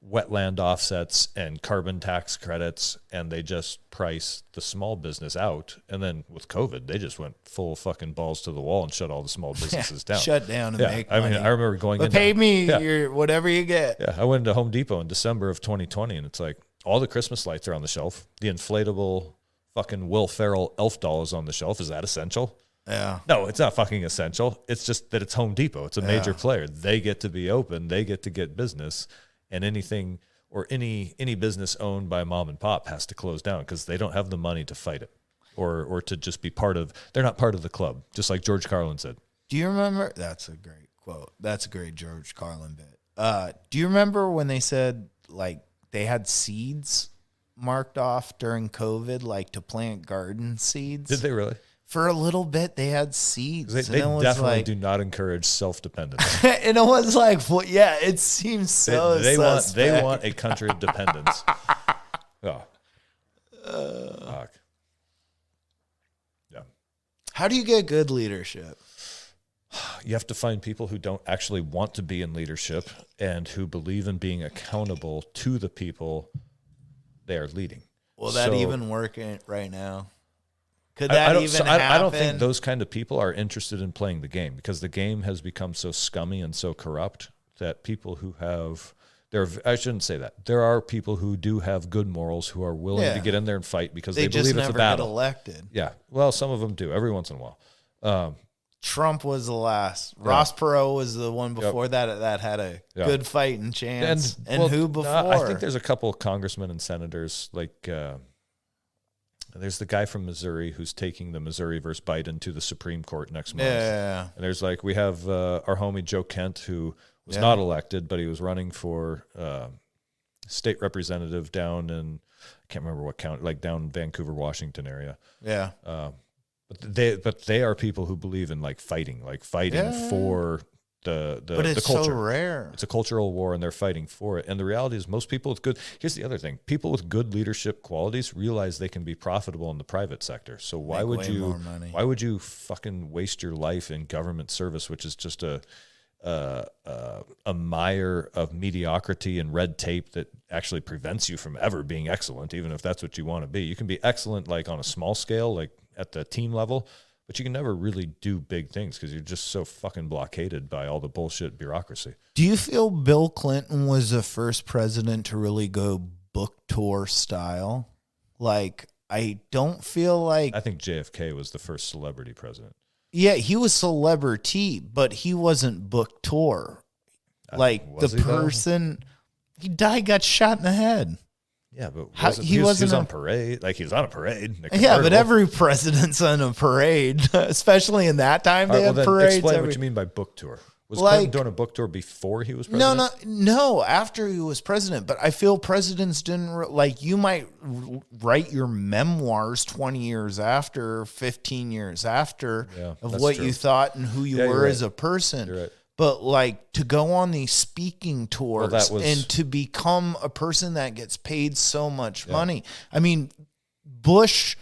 A: wetland offsets and carbon tax credits, and they just price the small business out. And then with COVID, they just went full fucking balls to the wall and shut all the small businesses down.
B: Shut down and make money.
A: I mean, I remember going in.
B: Pay me your whatever you get.
A: Yeah, I went into Home Depot in December of 2020, and it's like all the Christmas lights are on the shelf. The inflatable fucking Will Ferrell elf doll is on the shelf. Is that essential?
B: Yeah.
A: No, it's not fucking essential. It's just that it's Home Depot. It's a major player. They get to be open. They get to get business. And anything or any business owned by mom and pop has to close down because they don't have the money to fight it or to just be part of. They're not part of the club, just like George Carlin said.
B: Do you remember? That's a great quote. That's a great George Carlin bit. Do you remember when they said like they had seeds marked off during COVID, like to plant garden seeds?
A: Did they really?
B: For a little bit, they had seeds.
A: They definitely do not encourage self-dependence.
B: And it was like, well, yeah, it seems so
A: they want a country of dependence. Oh. Fuck. Yeah.
B: How do you get good leadership?
A: You have to find people who don't actually want to be in leadership and who believe in being accountable to the people they are leading.
B: Will that even work right now? Could that even happen?
A: I don't think those kind of people are interested in playing the game because the game has become so scummy and so corrupt that people who have I shouldn't say that. There are people who do have good morals who are willing to get in there and fight because they believe it's a battle. They just never get
B: elected.
A: Yeah. Well, some of them do every once in a while.
B: Trump was the last. Ross Perot was the one before that had a good fighting chance. And who before?
A: I think there's a couple of congressmen and senators like there's the guy from Missouri who's taking the Missouri versus Biden to the Supreme Court next month.
B: Yeah.
A: And there's we have our homie Joe Kent, who was not elected, but he was running for state representative down in, I can't remember what county, like down Vancouver, Washington area.
B: Yeah.
A: But they are people who believe in fighting for
B: but it's
A: the culture.
B: So rare.
A: It's a cultural war, and they're fighting for it. And the reality is, most people with good. Here's the other thing: people with good leadership qualities realize they can be profitable in the private sector. So why would you fucking waste your life in government service, which is just a mire of mediocrity and red tape that actually prevents you from ever being excellent, even if that's what you want to be. You can be excellent on a small scale, at the team level, but you can never really do big things because you're just so fucking blockaded by all the bullshit bureaucracy.
B: Do you feel Bill Clinton was the first president to really go book tour style? I don't feel
A: I think JFK was the first celebrity president.
B: Yeah, he was celebrity, but he wasn't book tour. He died, got shot in the head.
A: Yeah, but he was on parade. He was on a parade.
B: Yeah, but every president's on a parade, especially in that time. They had parades.
A: Explain what you mean by book tour. Was Clinton doing a book tour before he was president?
B: No, after he was president. But I feel presidents didn't, you might write your memoirs 20 years after, 15 years after of what you thought and who you were as a person.
A: You're right.
B: But to go on these speaking tours and to become a person that gets paid so much money. I mean, Bush.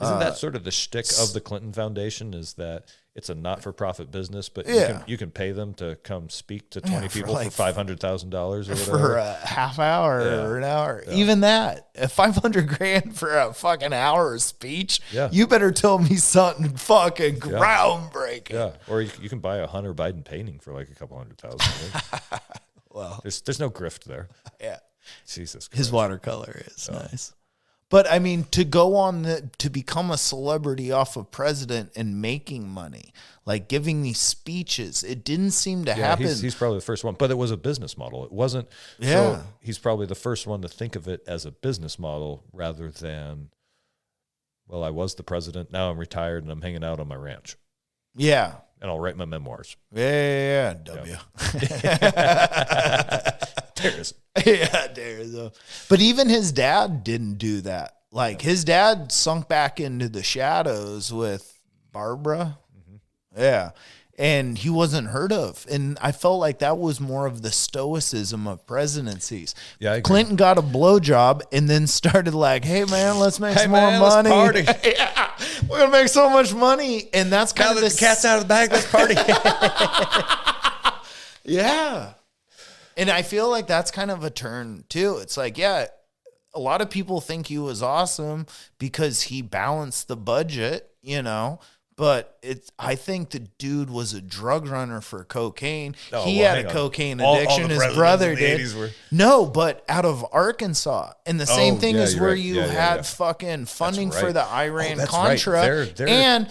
A: Isn't that sort of the shtick of the Clinton Foundation, is that it's a not-for-profit business, but you can pay them to come speak to 20 people for $500,000 or whatever.
B: For a half hour or an hour. Yeah. Even that, $500,000 for a fucking hour of speech. Yeah. You better tell me something fucking groundbreaking.
A: Yeah. Or you can buy a Hunter Biden painting for a couple $100,000.
B: Well,
A: there's no grift there.
B: Yeah.
A: Jesus Christ.
B: His watercolor is nice. But I mean, to go on to become a celebrity off of president and making money, like giving these speeches, it didn't seem to happen.
A: He's probably the first one, but it was a business model. It wasn't.
B: Yeah.
A: So he's probably the first one to think of it as a business model rather than, well, I was the president. Now I'm retired and I'm hanging out on my ranch.
B: Yeah.
A: And I'll write my memoirs.
B: Yeah. W.
A: Terrorism.
B: Yeah, terrorism. But even his dad didn't do that. Like his dad sunk back into the shadows with Barbara. Mm-hmm. Yeah. And he wasn't heard of. And I felt like that was more of the stoicism of presidencies.
A: Yeah, I agree.
B: Clinton got a blowjob and then started like, hey, man, let's make some more money.
A: Let's party.
B: Yeah, we're going to make so much money. And that's kind of
A: the cat's out of the bag. Let's party.
B: Yeah. And I feel like that's kind of a turn, too. It's like, yeah, a lot of people think he was awesome because he balanced the budget, you know. But I think the dude was a drug runner for cocaine. He had a cocaine addiction. His brother did. No, but out of Arkansas. And the same thing is where you had fucking funding for the Iran-Contra. Right. And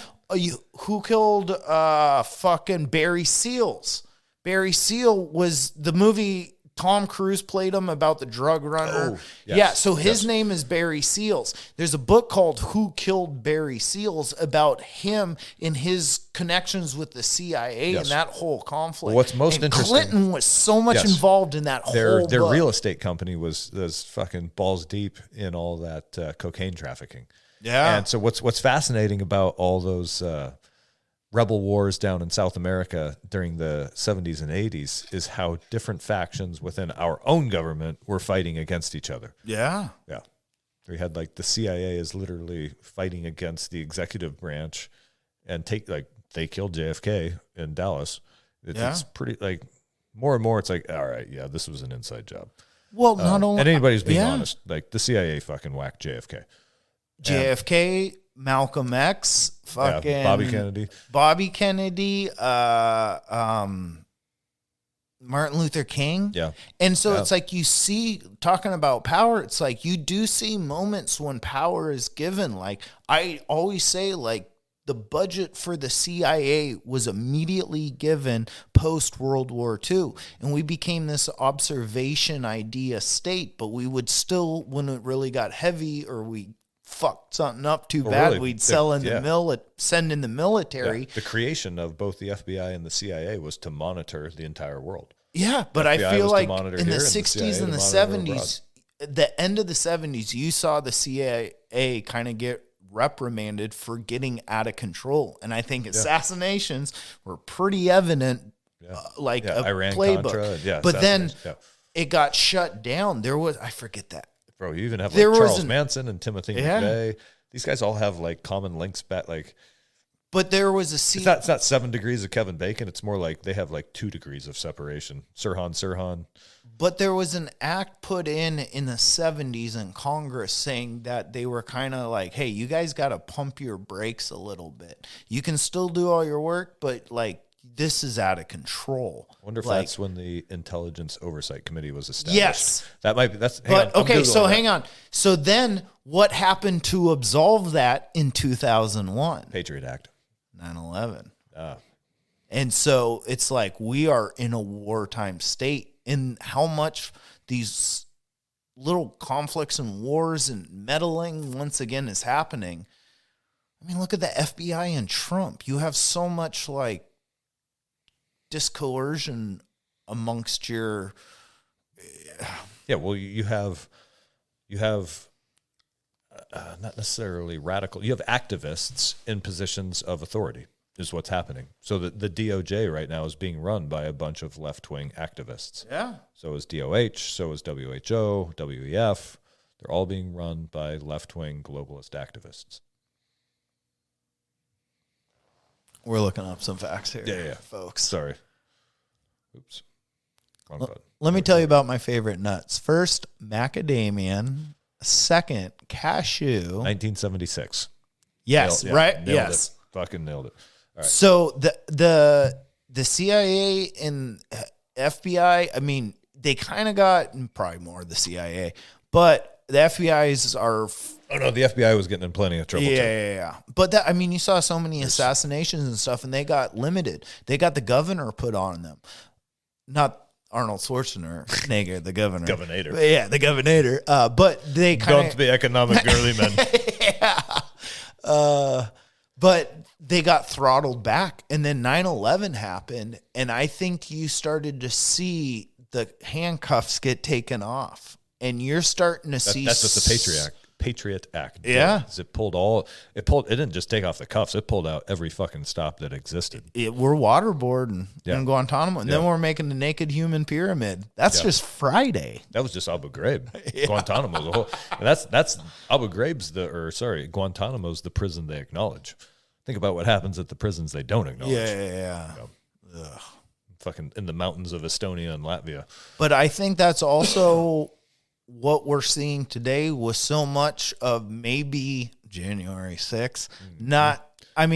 B: who killed fucking Barry Seals? Barry Seal was the movie. Tom Cruise played him about the drug runner. Oh, yes, yeah, so his name is Barry Seals. There's a book called Who Killed Barry Seals about him and his connections with the CIA and that whole conflict.
A: Well, what's most interesting,
B: Clinton was so much involved in that whole
A: Their real estate company was fucking balls deep in all that cocaine trafficking.
B: Yeah.
A: And so what's fascinating about all those rebel wars down in South America during the 70s and 80s is how different factions within our own government were fighting against each other.
B: Yeah.
A: Yeah. We had like the CIA is literally fighting against the executive branch and they killed JFK in Dallas. It's pretty like more and more it's like, all right, yeah, this was an inside job.
B: Well, not only.
A: And anybody's being honest, like the CIA fucking whacked JFK.
B: JFK, Malcolm X, fucking
A: Bobby Kennedy,
B: Martin Luther King.
A: Yeah.
B: And so it's like you see, talking about power, it's like you do see moments when power is given. Like I always say, like the budget for the CIA was immediately given post World War II. And we became this observation idea state, but we would still, when it really got heavy or we fucked something up too bad, really, we'd send in the military.
A: Yeah. The creation of both the FBI and the CIA was to monitor the entire world.
B: Yeah, but I feel like in the 60s and the 70s, the end of the 70s, you saw the CIA kind of get reprimanded for getting out of control. And I think assassinations were pretty evident, like a Iran, playbook. Contra, but then it got shut down. There was, I forget that.
A: Bro, you even have like Charles Manson and Timothy McVeigh. These guys all have like common links back. Like,
B: but there was a scene.
A: It's not 7 degrees of Kevin Bacon. It's more like they have like 2 degrees of separation. Sirhan.
B: But there was an act put in the 70s in Congress saying that they were kind of like, hey, you guys got to pump your brakes a little bit. You can still do all your work, but like, this is out of control.
A: I wonder if that's when the Intelligence Oversight Committee was established.
B: Yes.
A: That might be.
B: Hang on. So then what happened to absolve that in 2001?
A: Patriot Act.
B: 9/11. And so it's like we are in a wartime state in how much these little conflicts and wars and meddling once again is happening. I mean, look at the FBI and Trump. You have so much like discoercion amongst your
A: you have not necessarily radical, you have activists in positions of authority is what's happening. So the DOJ right now is being run by a bunch of left-wing activists. So is DOH, so is WHO, WEF. They're all being run by left-wing globalist activists.
B: We're looking up some facts here, folks.
A: Sorry. Oops. Wrong button.
B: Let me tell you about my favorite nuts. First, macadamia. Second, cashew.
A: 1976.
B: Yes, nailed
A: it. Fucking nailed it. All right.
B: So the CIA and FBI, I mean, they kind of got, probably more the CIA, but the FBI's are.
A: Oh no, the FBI was getting in plenty of trouble.
B: Yeah. But that, I mean, you saw so many assassinations and stuff, and they got limited. They got the governor put on them, not Arnold Schwarzenegger, the governor.
A: Governor.
B: Yeah, the governor. But they kind of
A: don't be economic girly men.
B: Yeah. But they got throttled back, and then 9/11 happened, and I think you started to see the handcuffs get taken off, and you're starting to see
A: that's what the Patriot Act did.
B: Yeah.
A: It didn't just take off the cuffs, it pulled out every fucking stop that existed.
B: We're waterboarding in Guantanamo, and then we're making the naked human pyramid. That's just Friday.
A: That was just Abu Ghraib. Guantanamo's a whole, and that's Abu Ghraib's Guantanamo's the prison they acknowledge. Think about what happens at the prisons they don't acknowledge.
B: Yeah.
A: Fucking in the mountains of Estonia and Latvia.
B: But I think that's also what we're seeing today with so much of maybe January 6th. I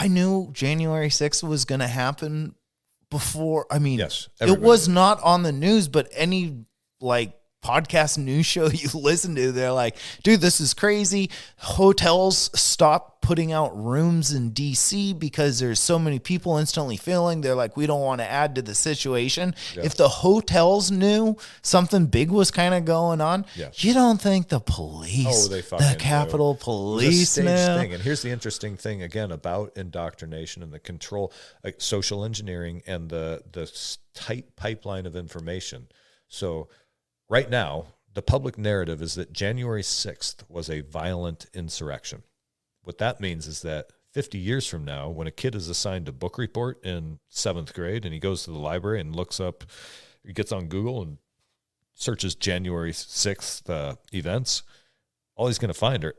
B: knew January 6th was going to happen before. I mean,
A: yes,
B: it was not on the news, but any podcast news show you listen to, they're like, dude, this is crazy. Hotels stop putting out rooms in DC because there's so many people instantly filling. They're like, we don't want to add to the situation. Yeah. If the hotels knew something big was kind of going on, you don't think the police, the Capitol Police knew?
A: Thing. And here's the interesting thing again about indoctrination and the control, social engineering and the tight pipeline of information. So right now, the public narrative is that January 6th was a violent insurrection. What that means is that 50 years from now, when a kid is assigned a book report in 7th grade and he goes to the library and looks up, he gets on Google and searches January 6th events, all he's going to find are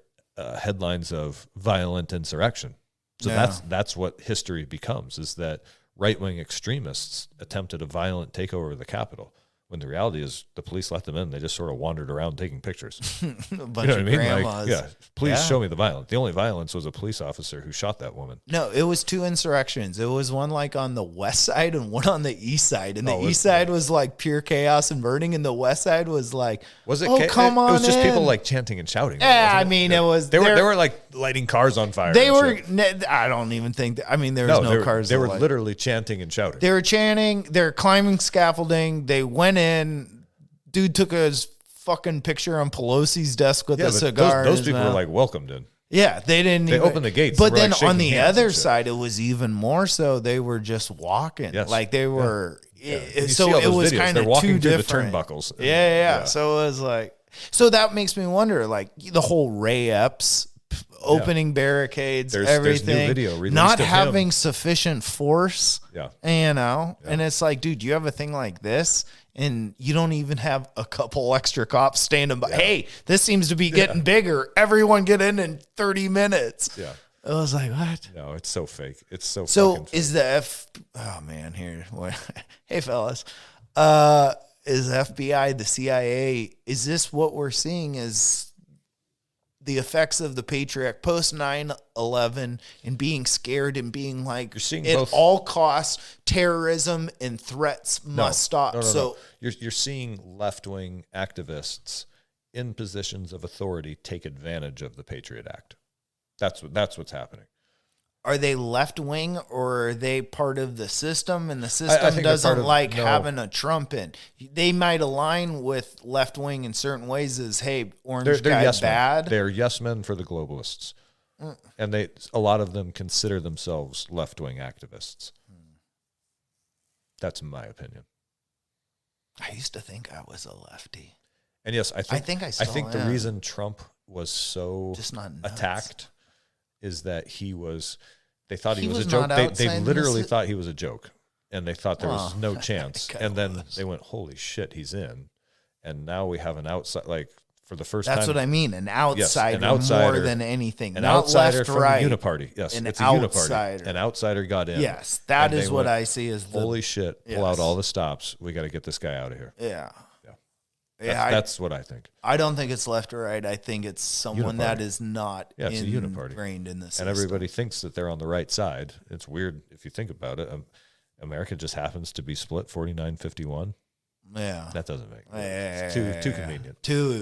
A: headlines of violent insurrection. So that's what history becomes, is that right-wing extremists attempted a violent takeover of the Capitol. When the reality is the police let them in. They just sort of wandered around taking pictures.
B: A bunch of grandmas.
A: Please show me the violence. The only violence was a police officer who shot that woman.
B: No, it was two insurrections. It was one on the west side and one on the east side. And the east side was pure chaos and burning, and the west side was
A: was it?
B: Come on!
A: It was just
B: in.
A: People chanting and shouting.
B: Yeah, it was.
A: They were lighting cars on fire.
B: They were. I don't even think. There was no cars.
A: They were literally chanting and shouting.
B: They were chanting. They're climbing scaffolding. They went in. Dude took his fucking picture on Pelosi's desk with a cigar.
A: Those people were welcomed in.
B: Yeah, they didn't.
A: They opened the gates.
B: But then on the other side, it was even more so. They were just walking.
A: Yes.
B: They were.
A: So
B: it was kind of two different.
A: The turnbuckles.
B: Yeah. So it was so that makes me wonder, the whole Ray Epps opening barricades, everything,
A: there's new video
B: not having sufficient force.
A: Yeah.
B: And it's dude, you have a thing like this, and you don't even have a couple extra cops standing by. Yeah. Hey, this seems to be getting bigger. Everyone get in 30 minutes.
A: Yeah.
B: I was like, what?
A: No, it's so fake. It's so
B: fucking fake. Is oh man, here. Hey fellas. Is FBI, the CIA, is this what we're seeing is the effects of the Patriot Act post 9/11 and being scared and being you're seeing at all costs, terrorism and threats must stop.
A: No. You're seeing left-wing activists in positions of authority take advantage of the Patriot Act. That's what's happening.
B: Are they left-wing, or are they part of the system, and the system doesn't having a Trump in? They might align with left-wing in certain ways as, hey, orange
A: they're
B: guy
A: yes
B: bad.
A: Men. They're yes men for the globalists. And a lot of them consider themselves left-wing activists. That's my opinion.
B: I used to think I was a lefty.
A: And yes, I think
B: the
A: reason Trump was so
B: just not
A: attacked is that they thought he was a joke. They literally thought he was a joke, and they thought there was no chance. And then they went, holy shit, he's in. And now we have an outside, for the first time.
B: That's what I mean, an outsider, more than anything.
A: An
B: not
A: outsider
B: left,
A: from
B: right.
A: the uniparty. Yes, it's a
B: outsider.
A: uniparty. An outsider got in.
B: Yes, that is what I see as
A: holy shit, pull out all the stops. We got to get this guy out of here.
B: Yeah.
A: That's what I think.
B: I don't think it's left or right. I think it's someone that is not
A: it's
B: ingrained in the system.
A: And everybody thinks that they're on the right side. It's weird if you think about it. America just happens to be split 49-51.
B: Yeah.
A: That doesn't make sense. It's too convenient.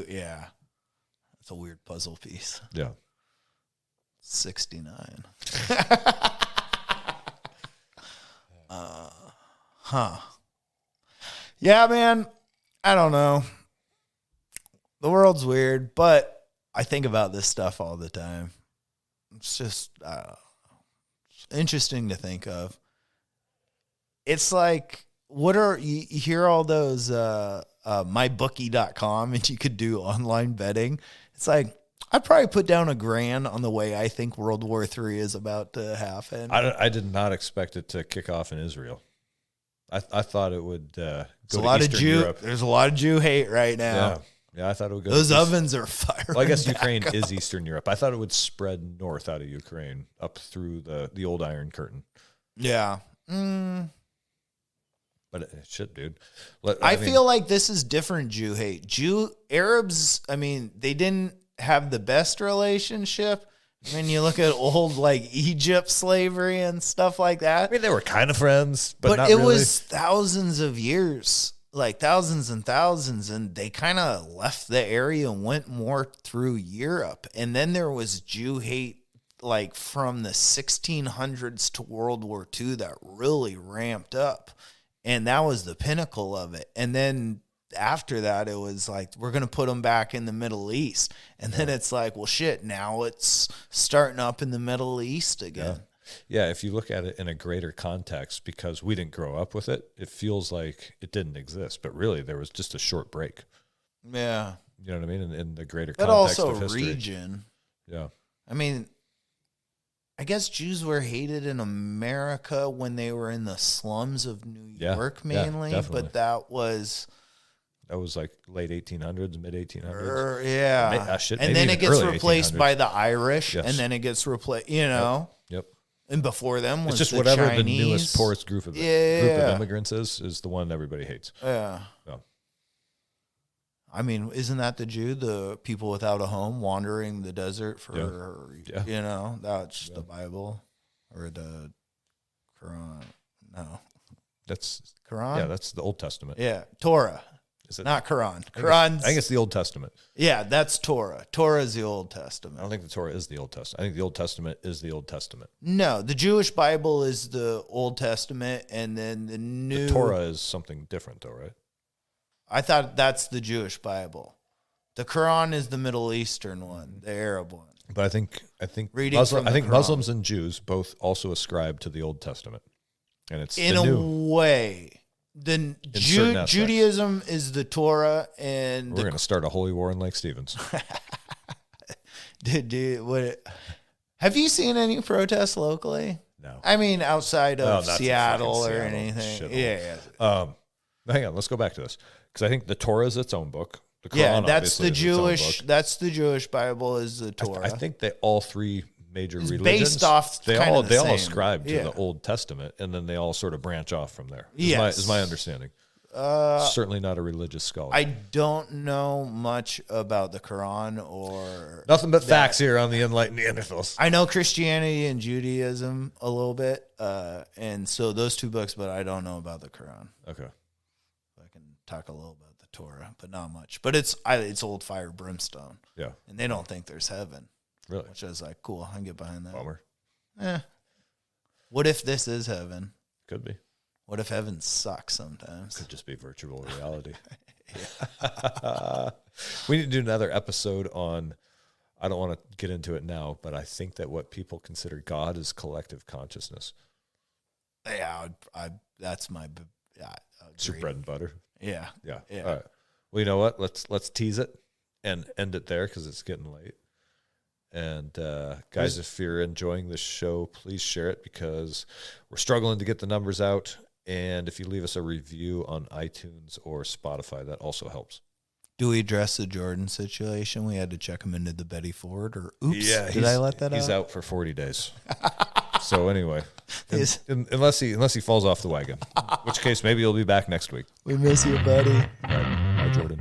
B: Yeah. That's a weird puzzle piece.
A: Yeah.
B: 69. Yeah, man. I don't know. The world's weird, but I think about this stuff all the time. It's just interesting to think of. It's like, you hear all those mybookie.com and you could do online betting. It's like, I'd probably put down $1,000 on the way I think World War III is about to happen.
A: I did not expect it to kick off in Israel. I thought it would go to Eastern Europe.
B: There's a lot of Jew hate right now.
A: Yeah, I thought it would go.
B: Those ovens are firing.
A: Well, I guess Ukraine is Eastern Europe. I thought it would spread north out of Ukraine up through the old Iron Curtain.
B: Yeah.
A: But it should, dude.
B: I feel like this is different Jew hate. Arabs, I mean, they didn't have the best relationship. When you look at old like Egypt slavery and stuff like that.
A: I mean, they were kind of friends, but not
B: it
A: really.
B: Was thousands of years, like thousands and thousands, and they kind of left the area and went more through Europe. And then there was Jew hate like from the 1600s to World War II that really ramped up. And that was the pinnacle of it. And then after that, it was like, we're going to put them back in the Middle East. And then it's like, well, shit, now it's starting up in the Middle East again.
A: Yeah, if you look at it in a greater context, because we didn't grow up with it, it feels like it didn't exist. But really, there was just a short break.
B: Yeah.
A: You know what I mean? In the greater
B: but
A: context
B: also
A: of history.
B: Region.
A: Yeah.
B: I mean, I guess Jews were hated in America when they were in the slums of New York mainly, but that was
A: like late 1800s, mid 1800s.
B: Yeah. And then it gets replaced by the Irish, and then it gets replaced, you know.
A: Yep.
B: And before them was
A: it's just
B: the
A: whatever
B: Chinese.
A: the newest, poorest group of immigrants is the one everybody hates.
B: Yeah. I mean, isn't that the Jew, the people without a home wandering the desert for, you know, that's the Bible or the Quran. No.
A: That's
B: Quran?
A: Yeah, that's the Old Testament.
B: Yeah, Torah.
A: Is it?
B: Not Quran.
A: I think it's the Old Testament.
B: Yeah, that's Torah. Torah is the Old Testament.
A: I don't think the Torah is the Old Testament. I think the Old Testament is the Old Testament.
B: No, the Jewish Bible is the Old Testament, and then the
A: Torah is something different, though, right?
B: I thought that's the Jewish Bible. The Quran is the Middle Eastern one, the Arab one.
A: But I think Muslims and Jews both also ascribe to the Old Testament, and it's
B: in a way. Then Judaism is the Torah, and
A: we're going to start a holy war in Lake Stevens.
B: Have you seen any protests locally?
A: No.
B: I mean, outside of Seattle or anything. Yeah.
A: Hang on, let's go back to this because I think the Torah is its own book. The Quran,
B: that's the Jewish. That's the Jewish Bible is the Torah.
A: I think they all three major religions
B: based off.
A: They all ascribe to the Old Testament, and then they all sort of branch off from there. Is my understanding. Certainly not a religious scholar.
B: I don't know much about the Quran or
A: nothing but facts here on the Enlightened Neanderthals.
B: I know Christianity and Judaism a little bit, and so those two books, but I don't know about the Quran.
A: Okay,
B: I can talk a little about the Torah, but not much. But it's old fire brimstone.
A: Yeah,
B: and they don't think there's heaven.
A: Really?
B: Which I was like, cool, I can get behind that.
A: Bummer.
B: What if this is heaven?
A: Could be.
B: What if heaven sucks sometimes?
A: Could just be virtual reality. We need to do another episode on, I don't want to get into it now, but I think that what people consider God is collective consciousness.
B: Yeah, that's my
A: it's your bread and butter.
B: Yeah.
A: All right. Well, you know what? Let's tease it and end it there because it's getting late. And guys, if you're enjoying this show, please share it because we're struggling to get the numbers out. And if you leave us a review on iTunes or Spotify, that also helps.
B: Do we address the Jordan situation? We had to check him into the Betty Ford, or did I let that out?
A: He's out for 40 days. So anyway, unless he falls off the wagon, in which case maybe he'll be back next week.
B: We miss you, buddy.
A: All right. Bye, Jordan.